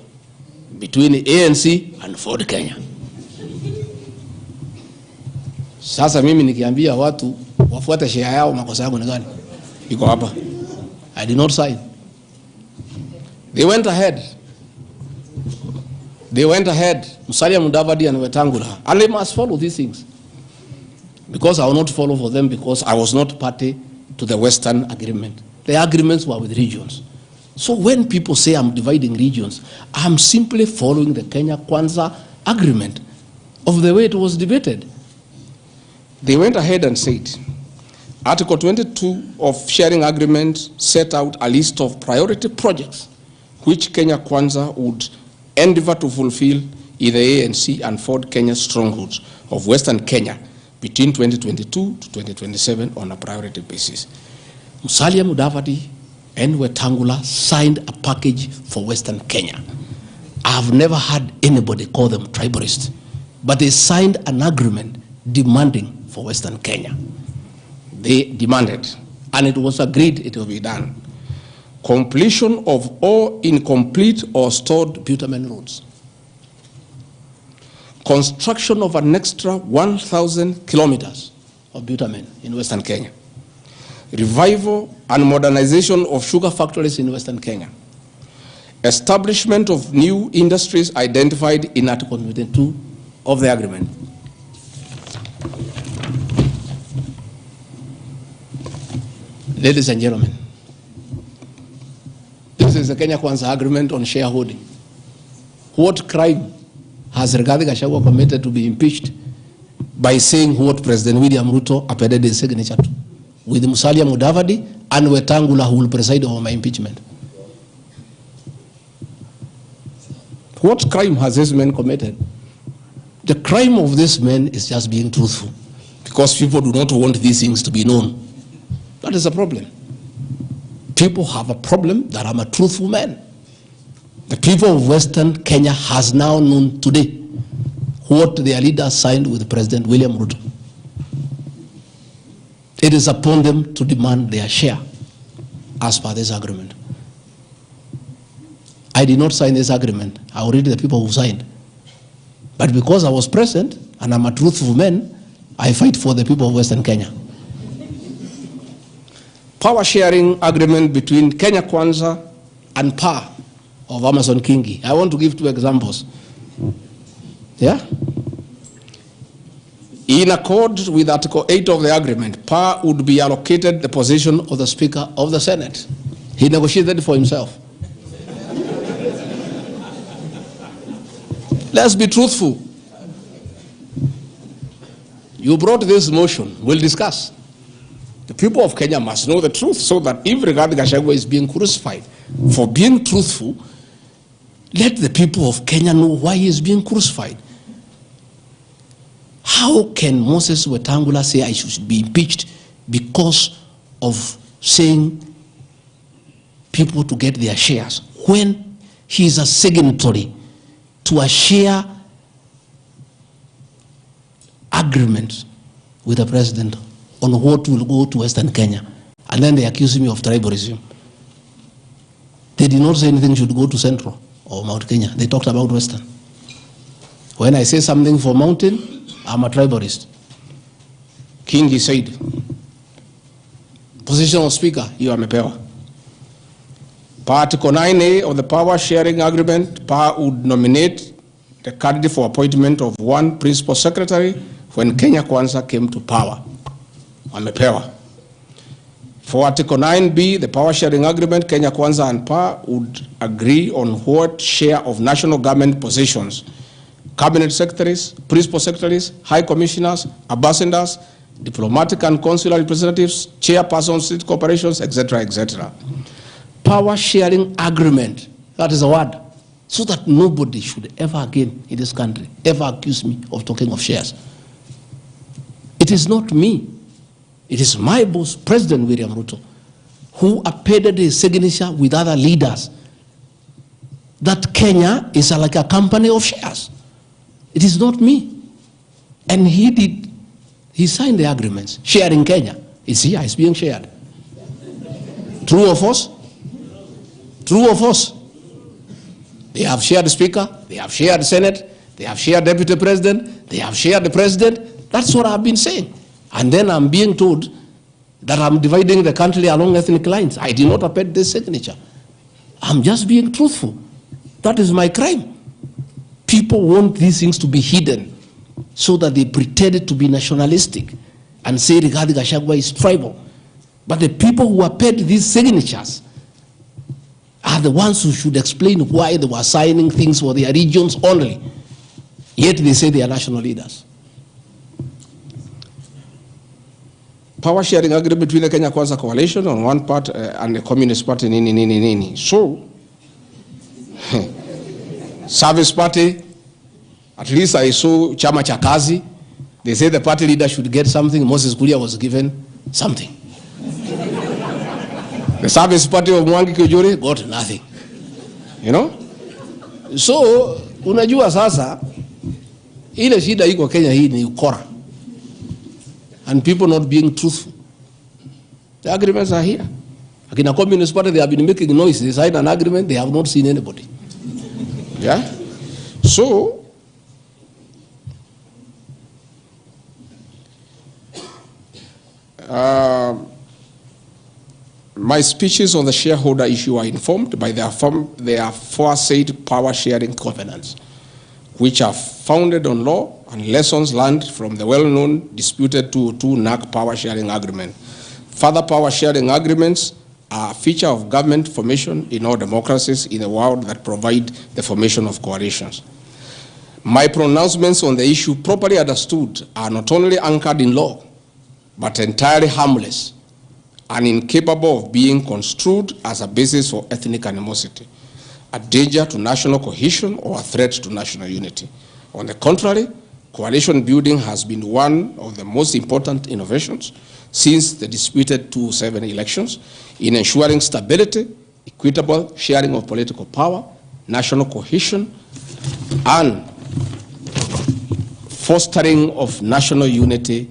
between the ANC and Ford Kenya. Sasa mimi nikiambia watu wafuate share yao, makosa yangu ni gani? Iko hapa. I did not sign. They went ahead. Musalia Mudavadi and Wetangula. And they must follow these things. Because I will not follow for them because I was not party to the Western agreement. The agreements were with regions. So when people say I'm dividing regions, I'm simply following the Kenya Kwanza agreement of the way it was debated. They went ahead and said, Article 22 of sharing agreement set out a list of priority projects which Kenya Kwanza would endeavor to fulfill in the ANC and Ford Kenya strongholds of Western Kenya between 2022 to 2027 on a priority basis. Musalia Mudavadi and Wetangula signed a package for Western Kenya. I've never had anybody call them tribalists, but they signed an agreement demanding for Western Kenya. They demanded, and it was agreed it will be done. Completion of all incomplete or stored bitumen roads. Construction of an extra 1,000 kilometers of bitumen in Western Kenya. Revival and modernization of sugar factories in Western Kenya. Establishment of new industries identified in Article 22 of the agreement. Ladies and gentlemen, this is the Kenya Kwanza agreement on shareholding. What crime has Rigathi Gachagua committed to be impeached by saying what President William Ruto appended his signature to, with Musalia Mudavadi and Wetangula who will preside over my impeachment? What crime has this man committed? The crime of this man is just being truthful, because people do not want these things to be known. That is a problem. People have a problem that I'm a truthful man. The people of Western Kenya has now known today
what their leaders signed with President William Ruto. It is upon them to demand their share as per this agreement. I did not sign this agreement. I will read the people who signed. But because I was present and I'm a truthful man, I fight for the people of Western Kenya. Power sharing agreement between Kenya Kwanza and PAR of Amason Kingi. I want to give 2 examples. Yeah? In accord with Article 8 of the agreement, PAR would be allocated the position of the Speaker of the Senate. He negotiated for himself. Let's be truthful. You brought this motion. We'll discuss. The people of Kenya must know the truth so that if Rigathi Gachagua is being crucified for being truthful, let the people of Kenya know why he is being crucified. How can Moses Wetangula say I should be impeached because of saying people to get their shares when he is a signatory to a share agreement with the president on what will go to Western Kenya? And then they accuse me of tribalism. They did not say anything should go to Central or Mount Kenya. They talked about Western. When I say something for Mountain, I'm a tribalist. Kingi said, position of Speaker, you are power. Article 9A of the Power Sharing Agreement, PAR would nominate the candidate for appointment of 1 principal secretary when Kenya Kwanza came to power. Wamepewa. For Article 9B, the Power Sharing Agreement, Kenya Kwanza and PAR would agree on what share of national government positions, cabinet secretaries, principal secretaries, high commissioners, ambassadors, diplomatic and consular representatives, chairpersons, state corporations, etc., etc. Power sharing agreement, that is a word, so that nobody should ever again in this country ever accuse me of talking of shares. It is not me. It is my boss, President William Ruto, who appended his signature with other leaders that Kenya is like a company of shares. It is not me. And he signed the agreements. Sharing Kenya is here, it's being shared. True or false? True or false? They have shared the Speaker, they have shared the Senate, they have shared Deputy President, they have shared the President. That's what I've been saying. And then I'm being told that I'm dividing the country along ethnic lines. I did not append this signature. I'm just being truthful. That is my crime. People want these things to be hidden so that they pretend to be nationalistic and say Rigathi Gachagua is tribal. But the people who append these signatures are the ones who should explain why they were signing things for their regions only. Yet they say they are national leaders. Power sharing agreement between the Kenya Kwanza coalition on one part and the Communist Party, nini. So, Service Party, at least I saw Chama cha Kazi. They say the party leader should get something. Moses Kuria was given something. The Service Party of Mwangi Kujuri got nothing. You know? So, unajua sasa, ile shida iko Kenya hii ni ukora. And people not being truthful. The agreements are here. Like in a Communist Party, they have been making noise. They signed an agreement, they have not seen anybody. Yeah? So, my speeches on the shareholder issue are informed by their aforesaid power sharing covenants, which are founded on law and lessons learned from the well-known disputed 202 NAC power sharing agreement. Further power sharing agreements are a feature of government formation in all democracies in the world that provide the formation of coalitions. My pronouncements on the issue, properly understood, are not only anchored in law, but entirely harmless and incapable of being construed as a basis for ethnic animosity, a danger to national cohesion, or a threat to national unity. On the contrary, coalition building has been one of the most important innovations since the disputed 2007 elections in ensuring stability, equitable sharing of political power, national cohesion, and
fostering of national unity.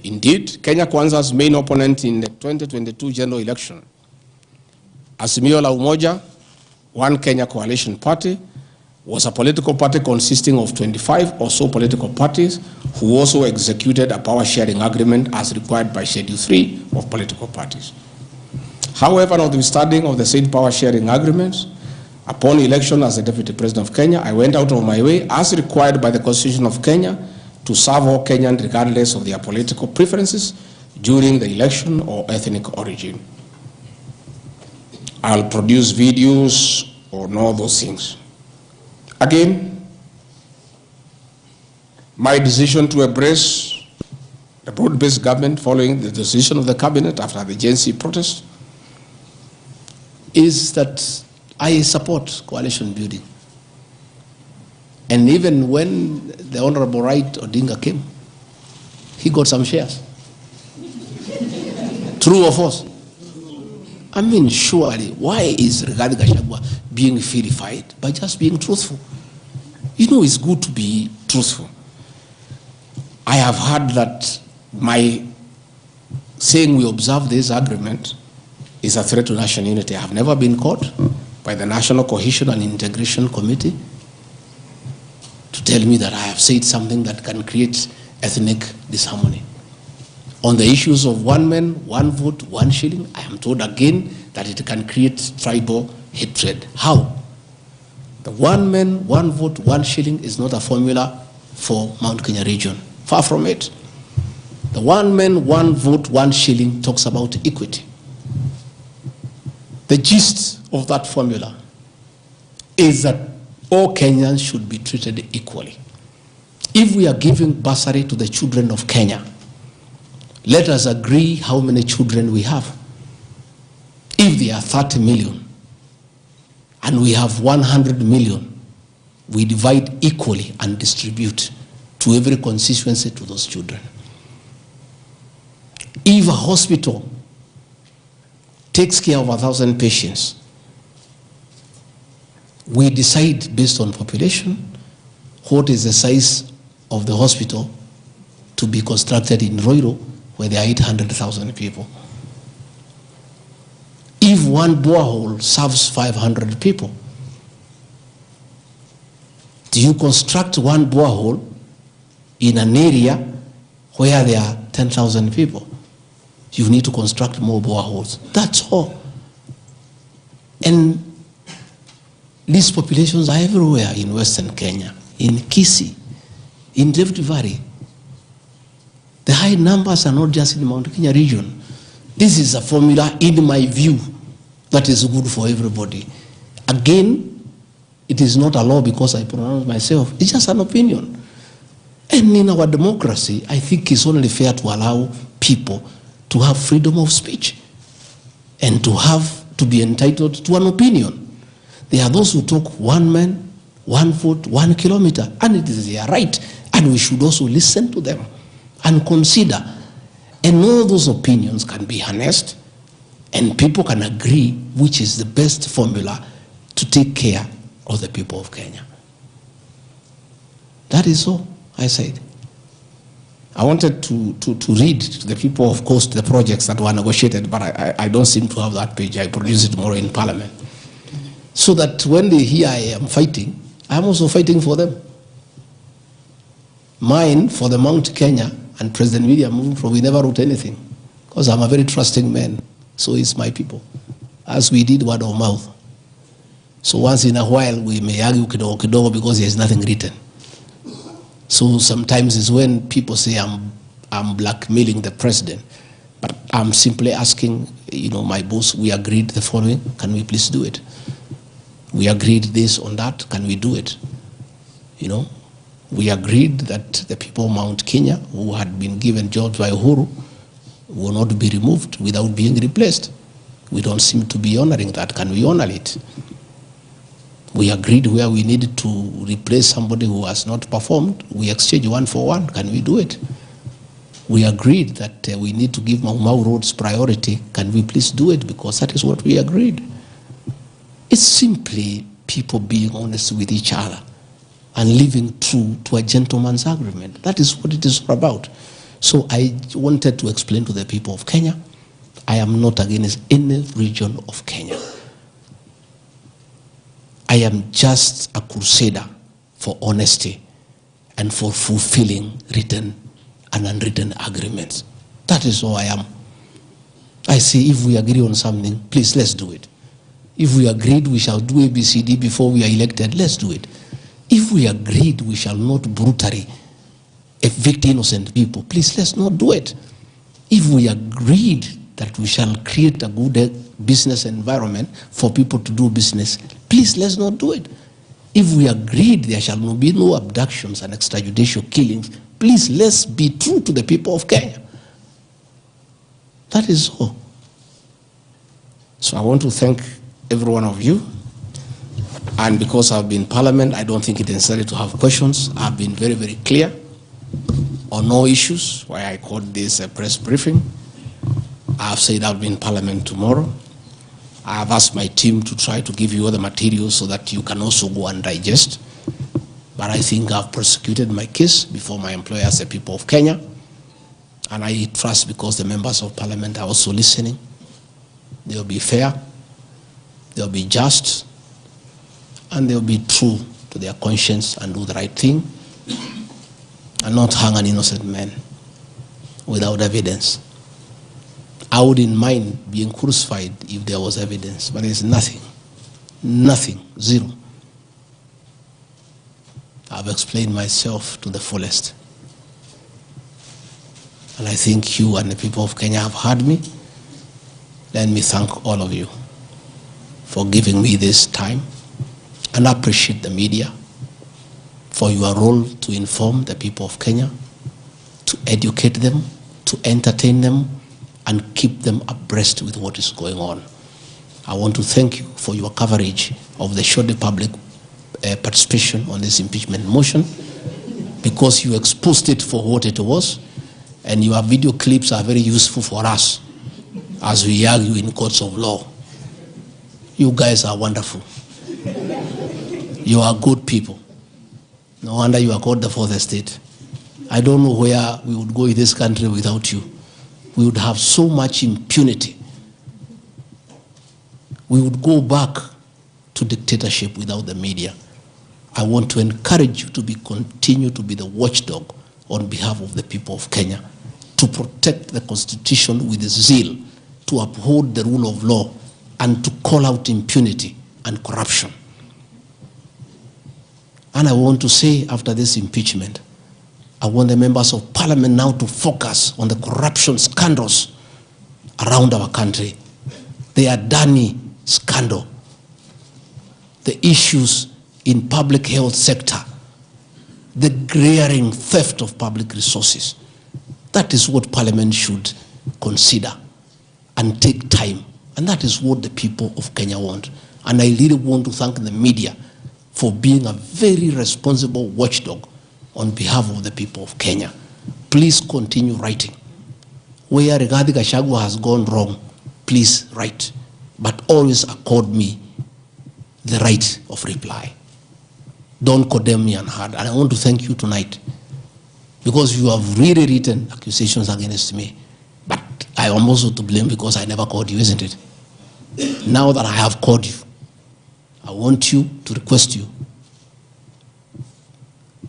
Indeed, Kenya Kwanza's main opponent in the 2022 general election, Azimio la Umoja, One Kenya Coalition Party, was a political party consisting of 25 or so political parties who also executed a power-sharing agreement as required by Schedule 3 of political parties. However, notwithstanding of the said power-sharing agreements, upon election as the Deputy President of Kenya, I went out of my way, as required by the Constitution of Kenya, to serve all Kenyans regardless of their political preferences during the election or ethnic origin. I'll produce videos on all those things. Again, my decision to embrace the broad-based government following the decision of the cabinet after the Gen Z protest is that I support coalition building. And even when the Honorable Right Odinga came, he got some shares. True or false? I mean, surely, why is Rigathi Gachagua being vilified by just being truthful? You know, it's good to be truthful. I have heard that my saying we observe this agreement is a threat to national unity. I have never been caught by the National Cohesion and Integration Committee to tell me that I have said something that can create ethnic disharmony. On the issues of one man, one vote, one shilling, I am told again that it can create tribal hatred. How? The one man, one vote, one shilling is not a formula for Mount Kenya region. Far from it. The one man, one vote, one shilling talks about equity. The gist of that formula is that all Kenyans should be treated equally. If we are giving bursary to the children of Kenya, let us agree how many children we have. If there are 30 million and we have 100 million, we divide equally and distribute to every constituency to those children. If a hospital takes care of 1,000 patients, we decide based on population what is the size of the hospital to be constructed in Roiro, where there are 800,000 people. If one borehole serves 500 people, do you construct one borehole in an area where there are 10,000 people? You need to construct more boreholes. That's all. And these populations are everywhere in Western Kenya, in Kisii, in Rift Valley. The high numbers are not just in the Mount Kenya region. This is a formula, in my view, that is good for everybody. Again, it is not a law because I pronounce myself. It's just an opinion. And in our democracy, I think it's only fair to allow people to have freedom of speech and to be entitled to an opinion. There are those who talk one man, one vote, 1 kilometer, and it is their right. And we should also listen to them and consider. And all those opinions can be harnessed and people can agree which is the best formula to take care of the people of Kenya. That is all I said. I wanted to read to the people, of course, the projects that were negotiated, but I don't seem to have that page. I produce it tomorrow in Parliament. So that when they hear I am fighting, I am also fighting for them. Mine, for the Mount Kenya and President William, we never wrote anything. Because I'm a very trusting man. So it's my people. As we did word of mouth. So once in a while, we may argue kidogo kidogo because there's nothing written. So sometimes it's when people say I'm blackmailing the president. But I'm simply asking, my boss, we agreed the following, can we please do it? We agreed this on that, can we do it? We agreed that the people of Mount Kenya who had been given jobs by Uhuru will not be removed without being replaced. We don't seem to be honoring that. Can we honor it? We agreed where we needed to replace somebody who has not performed, we exchange 1 for 1. Can we do it? We agreed that we need to give Mau Mau roads priority. Can we please do it? Because that is what we agreed. It's simply people being honest with each other
and living true to a gentleman's agreement. That is what it is all about. So I wanted to explain to the people of Kenya, I am not against any region of Kenya. I am just a crusader for honesty and for fulfilling written and unwritten agreements. That is all I am. I say if we agree on something, please let's do it. If we agreed we shall do ABCD before we are elected, let's do it. If we agreed we shall not brutally evict innocent people, please let's not do it. If we agreed that we shall create a good business environment for people to do business, please let's not do it. If we agreed there shall be no abductions and extrajudicial killings, please let's be true to the people of Kenya. That is all. So I want to thank every one of you. And because I've been in Parliament, I don't think it's necessary to have questions. I've been very, very clear on no issues, why I called this a press briefing. I've said I'll be in Parliament tomorrow. I have asked my team to try to give you all the materials so that you can also go and digest. But I think I've prosecuted my case before my employers, the people of Kenya. And I trust because the members of Parliament are also listening. They'll be fair, they'll be just, and they'll be true to their conscience and do the right thing, and not hang an innocent man without evidence. I wouldn't mind being crucified if there was evidence, but there's nothing. Nothing. Zero. I've explained myself to the fullest. And I think you and the people of Kenya have heard me. Let me thank all of you for giving me this time, and I appreciate the media for your role to inform the people of Kenya, to educate them, to entertain them, and keep them abreast with what is going on. I want to thank you for your coverage of the short public participation on this impeachment motion, because you exposed it for what it was, and your video clips are very useful for us as we argue in courts of law. You guys are wonderful. You are good people. No wonder you are called the fourth estate. I don't know where we would go in this country without you. We would have so much impunity. We would go back to dictatorship without the media. I want to encourage you to continue to be the watchdog on behalf of the people of Kenya, to protect the Constitution with zeal, to uphold the rule of law, and to call out impunity and corruption. And I want to say, after this impeachment, I want the members of Parliament now to focus on the corruption scandals around our country. The Adani scandal, the issues in public health sector, the glaring theft of public resources. That is what Parliament should consider and take time. And that is what the people of Kenya want. And I really want to thank the media for being a very responsible watchdog on behalf of the people of Kenya. Please continue writing. Where Rigathi Gachagua has gone wrong, please write. But always accord me the right of reply. Don't condemn me unheard. And I want to thank you tonight, because you have really written accusations against me. But I am also to blame because I never called you, isn't it? Now that I have called you, I want you to request you.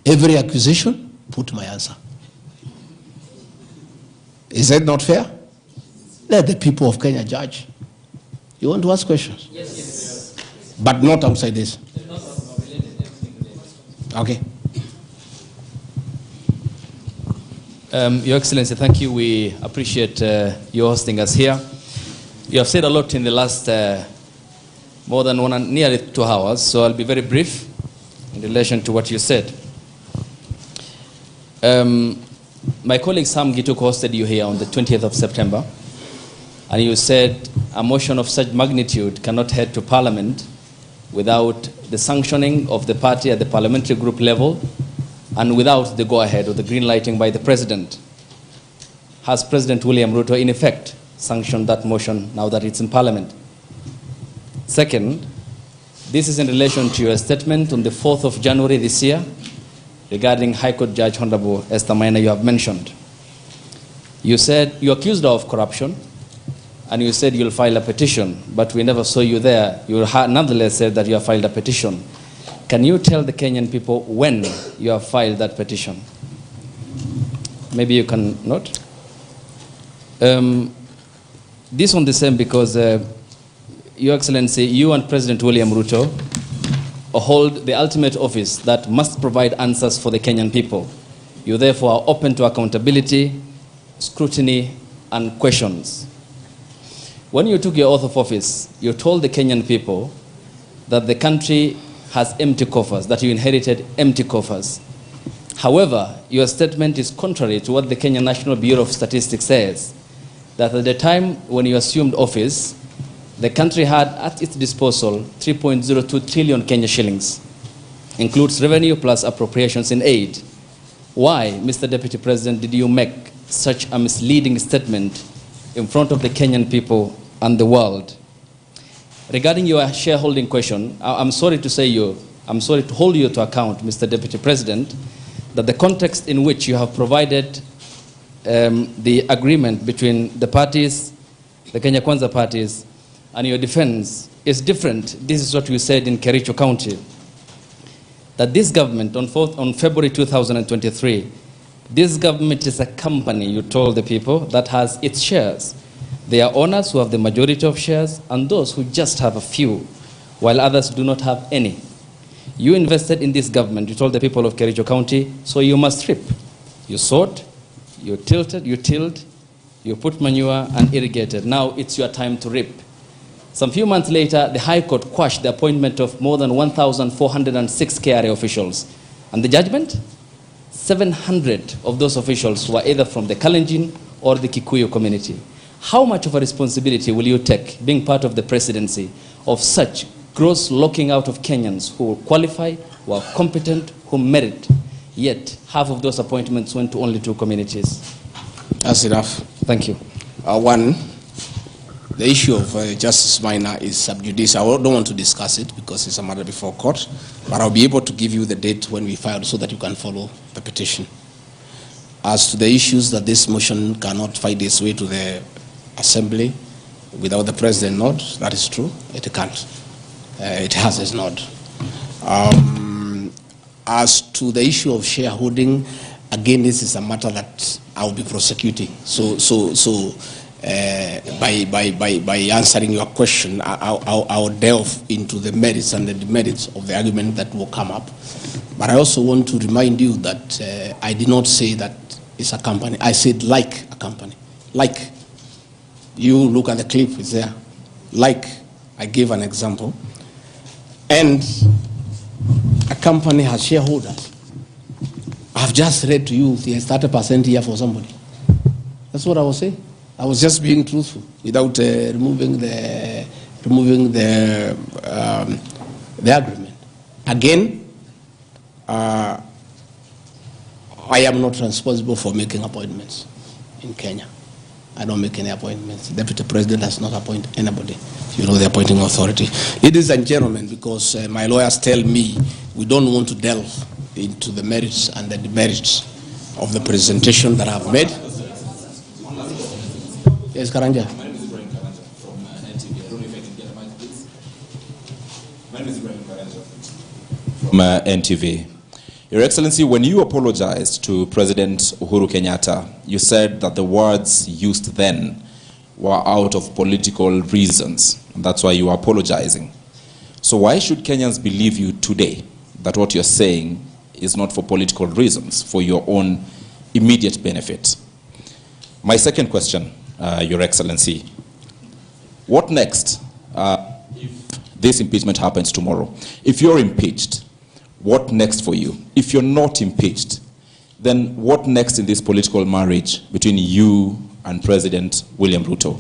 Every accusation, put my answer. Is that not fair? Let the people of Kenya judge. You want to ask questions?
Yes.
But not outside this. Okay.
Your Excellency, thank you. We appreciate you hosting us here. You have said a lot in the last more than nearly 2 hours, so I'll be very brief in relation to what you said. My colleague Sam Gituk hosted you here on the 20th of September, and you said a motion of such magnitude cannot head to Parliament without the sanctioning of the party at the parliamentary group level and without the go-ahead or the green lighting by the President. Has President William Ruto in effect sanctioned that motion now that it's in Parliament? Second, this is in relation to your statement on the 4th of January this year regarding High Court Judge Honorable Esther Maina you have mentioned. You said you accused her of corruption, and you said you'll file a petition, but we never saw you there. You nonetheless said that you have filed a petition. Can you tell the Kenyan people when you have filed that petition? Maybe you can note. This on the same because, Your Excellency, you and President William Ruto hold the ultimate office that must provide answers for the Kenyan people. You therefore are open to accountability, scrutiny, and questions. When you took your oath of office, you told the Kenyan people that the country has empty coffers, that you inherited empty coffers. However, your statement is contrary to what the Kenya National Bureau of Statistics says, that at the time when you assumed office, the country had at its disposal 3.02 trillion Kenya shillings, includes revenue plus appropriations in aid. Why, Mr. Deputy President, did you make such a misleading statement in front of the Kenyan people and the world? Regarding your shareholding question, I'm sorry to hold you to account, Mr. Deputy President, that the context in which you have provided the agreement between the parties, the Kenya Kwanza parties, and your defense is different. This is what we said in Kericho County, that this government on February 2023, this government is a company, you told the people, that has its shares. There are owners who have the majority of shares and those who just have a few, while others do not have any. You invested in this government, you told the people of Kericho County, so you must reap. You sowed, you tilled, you put manure and irrigated. Now it's your time to reap. Some few months later, the High Court quashed the appointment of more than 1,406 KRA officials. And the judgment? 700 of those officials were either from the Kalenjin or the Kikuyu community. How much of a responsibility will you take, being part of the presidency, of such gross locking out of Kenyans who qualify, who are competent, who merit, yet half of those appointments went to only 2 communities?
That's enough.
Thank you.
One, the issue of Justice Minor is sub judice. I don't want to discuss it because it's a matter before court, but I'll be able to give you the date when we filed so that you can follow the petition. As to the issues that this motion cannot find its way to the Assembly without the President nod, that is true. It can't. It has its nod. As to the issue of shareholding, again, this is a matter that I will be prosecuting. By answering your question, I'll delve into the merits and the demerits of the argument that will come up. But I also want to remind you that I did not say that it's a company. I said like a company. Like. You look at the clip, it's there. Like, I gave an example. And a company has shareholders. I've just read to you the 30% here for somebody. That's what I was saying. I was just being truthful without removing the agreement. Again, I am not responsible for making appointments in Kenya. I don't make any appointments. The Deputy President does not appoint anybody. You know, the appointing authority. Ladies and gentlemen, because my lawyers tell me we don't want to delve into the merits and the demerits of the presentation that I've made. Yes, Karanja.
My name is Ibrahim Karanja from NTV. I don't know if I can get a mic, please. My name is Ibrahim Karanja from NTV. Your Excellency, when you apologized to President Uhuru Kenyatta, you said that the words used then were out of political reasons. And that's why you are apologizing. So why should Kenyans believe you today that what you're saying is not for political reasons, for your own immediate benefit? My second question, Your Excellency, what next if this impeachment happens tomorrow? If you're impeached, what next for you? If you're not impeached, then what next in this political marriage between you and President William Ruto?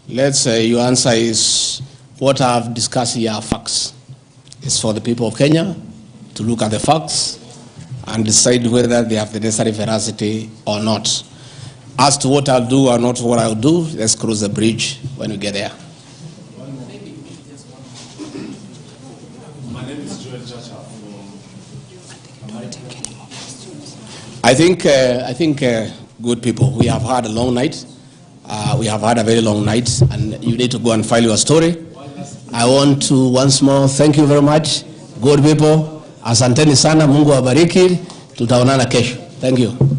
Let's say your answer is what I've discussed here are facts. It's for the people of Kenya to look at the facts and decide whether they have the necessary veracity or not. As to what I'll do or not what I'll do, let's cross the bridge when we get there. I think, good people, we have had a long night. We have had a very long night, and you need to go and file your story. I want to once more thank you very much. Good people, asanteni sana, Mungu awabariki. Tutaonana kesho. Thank you.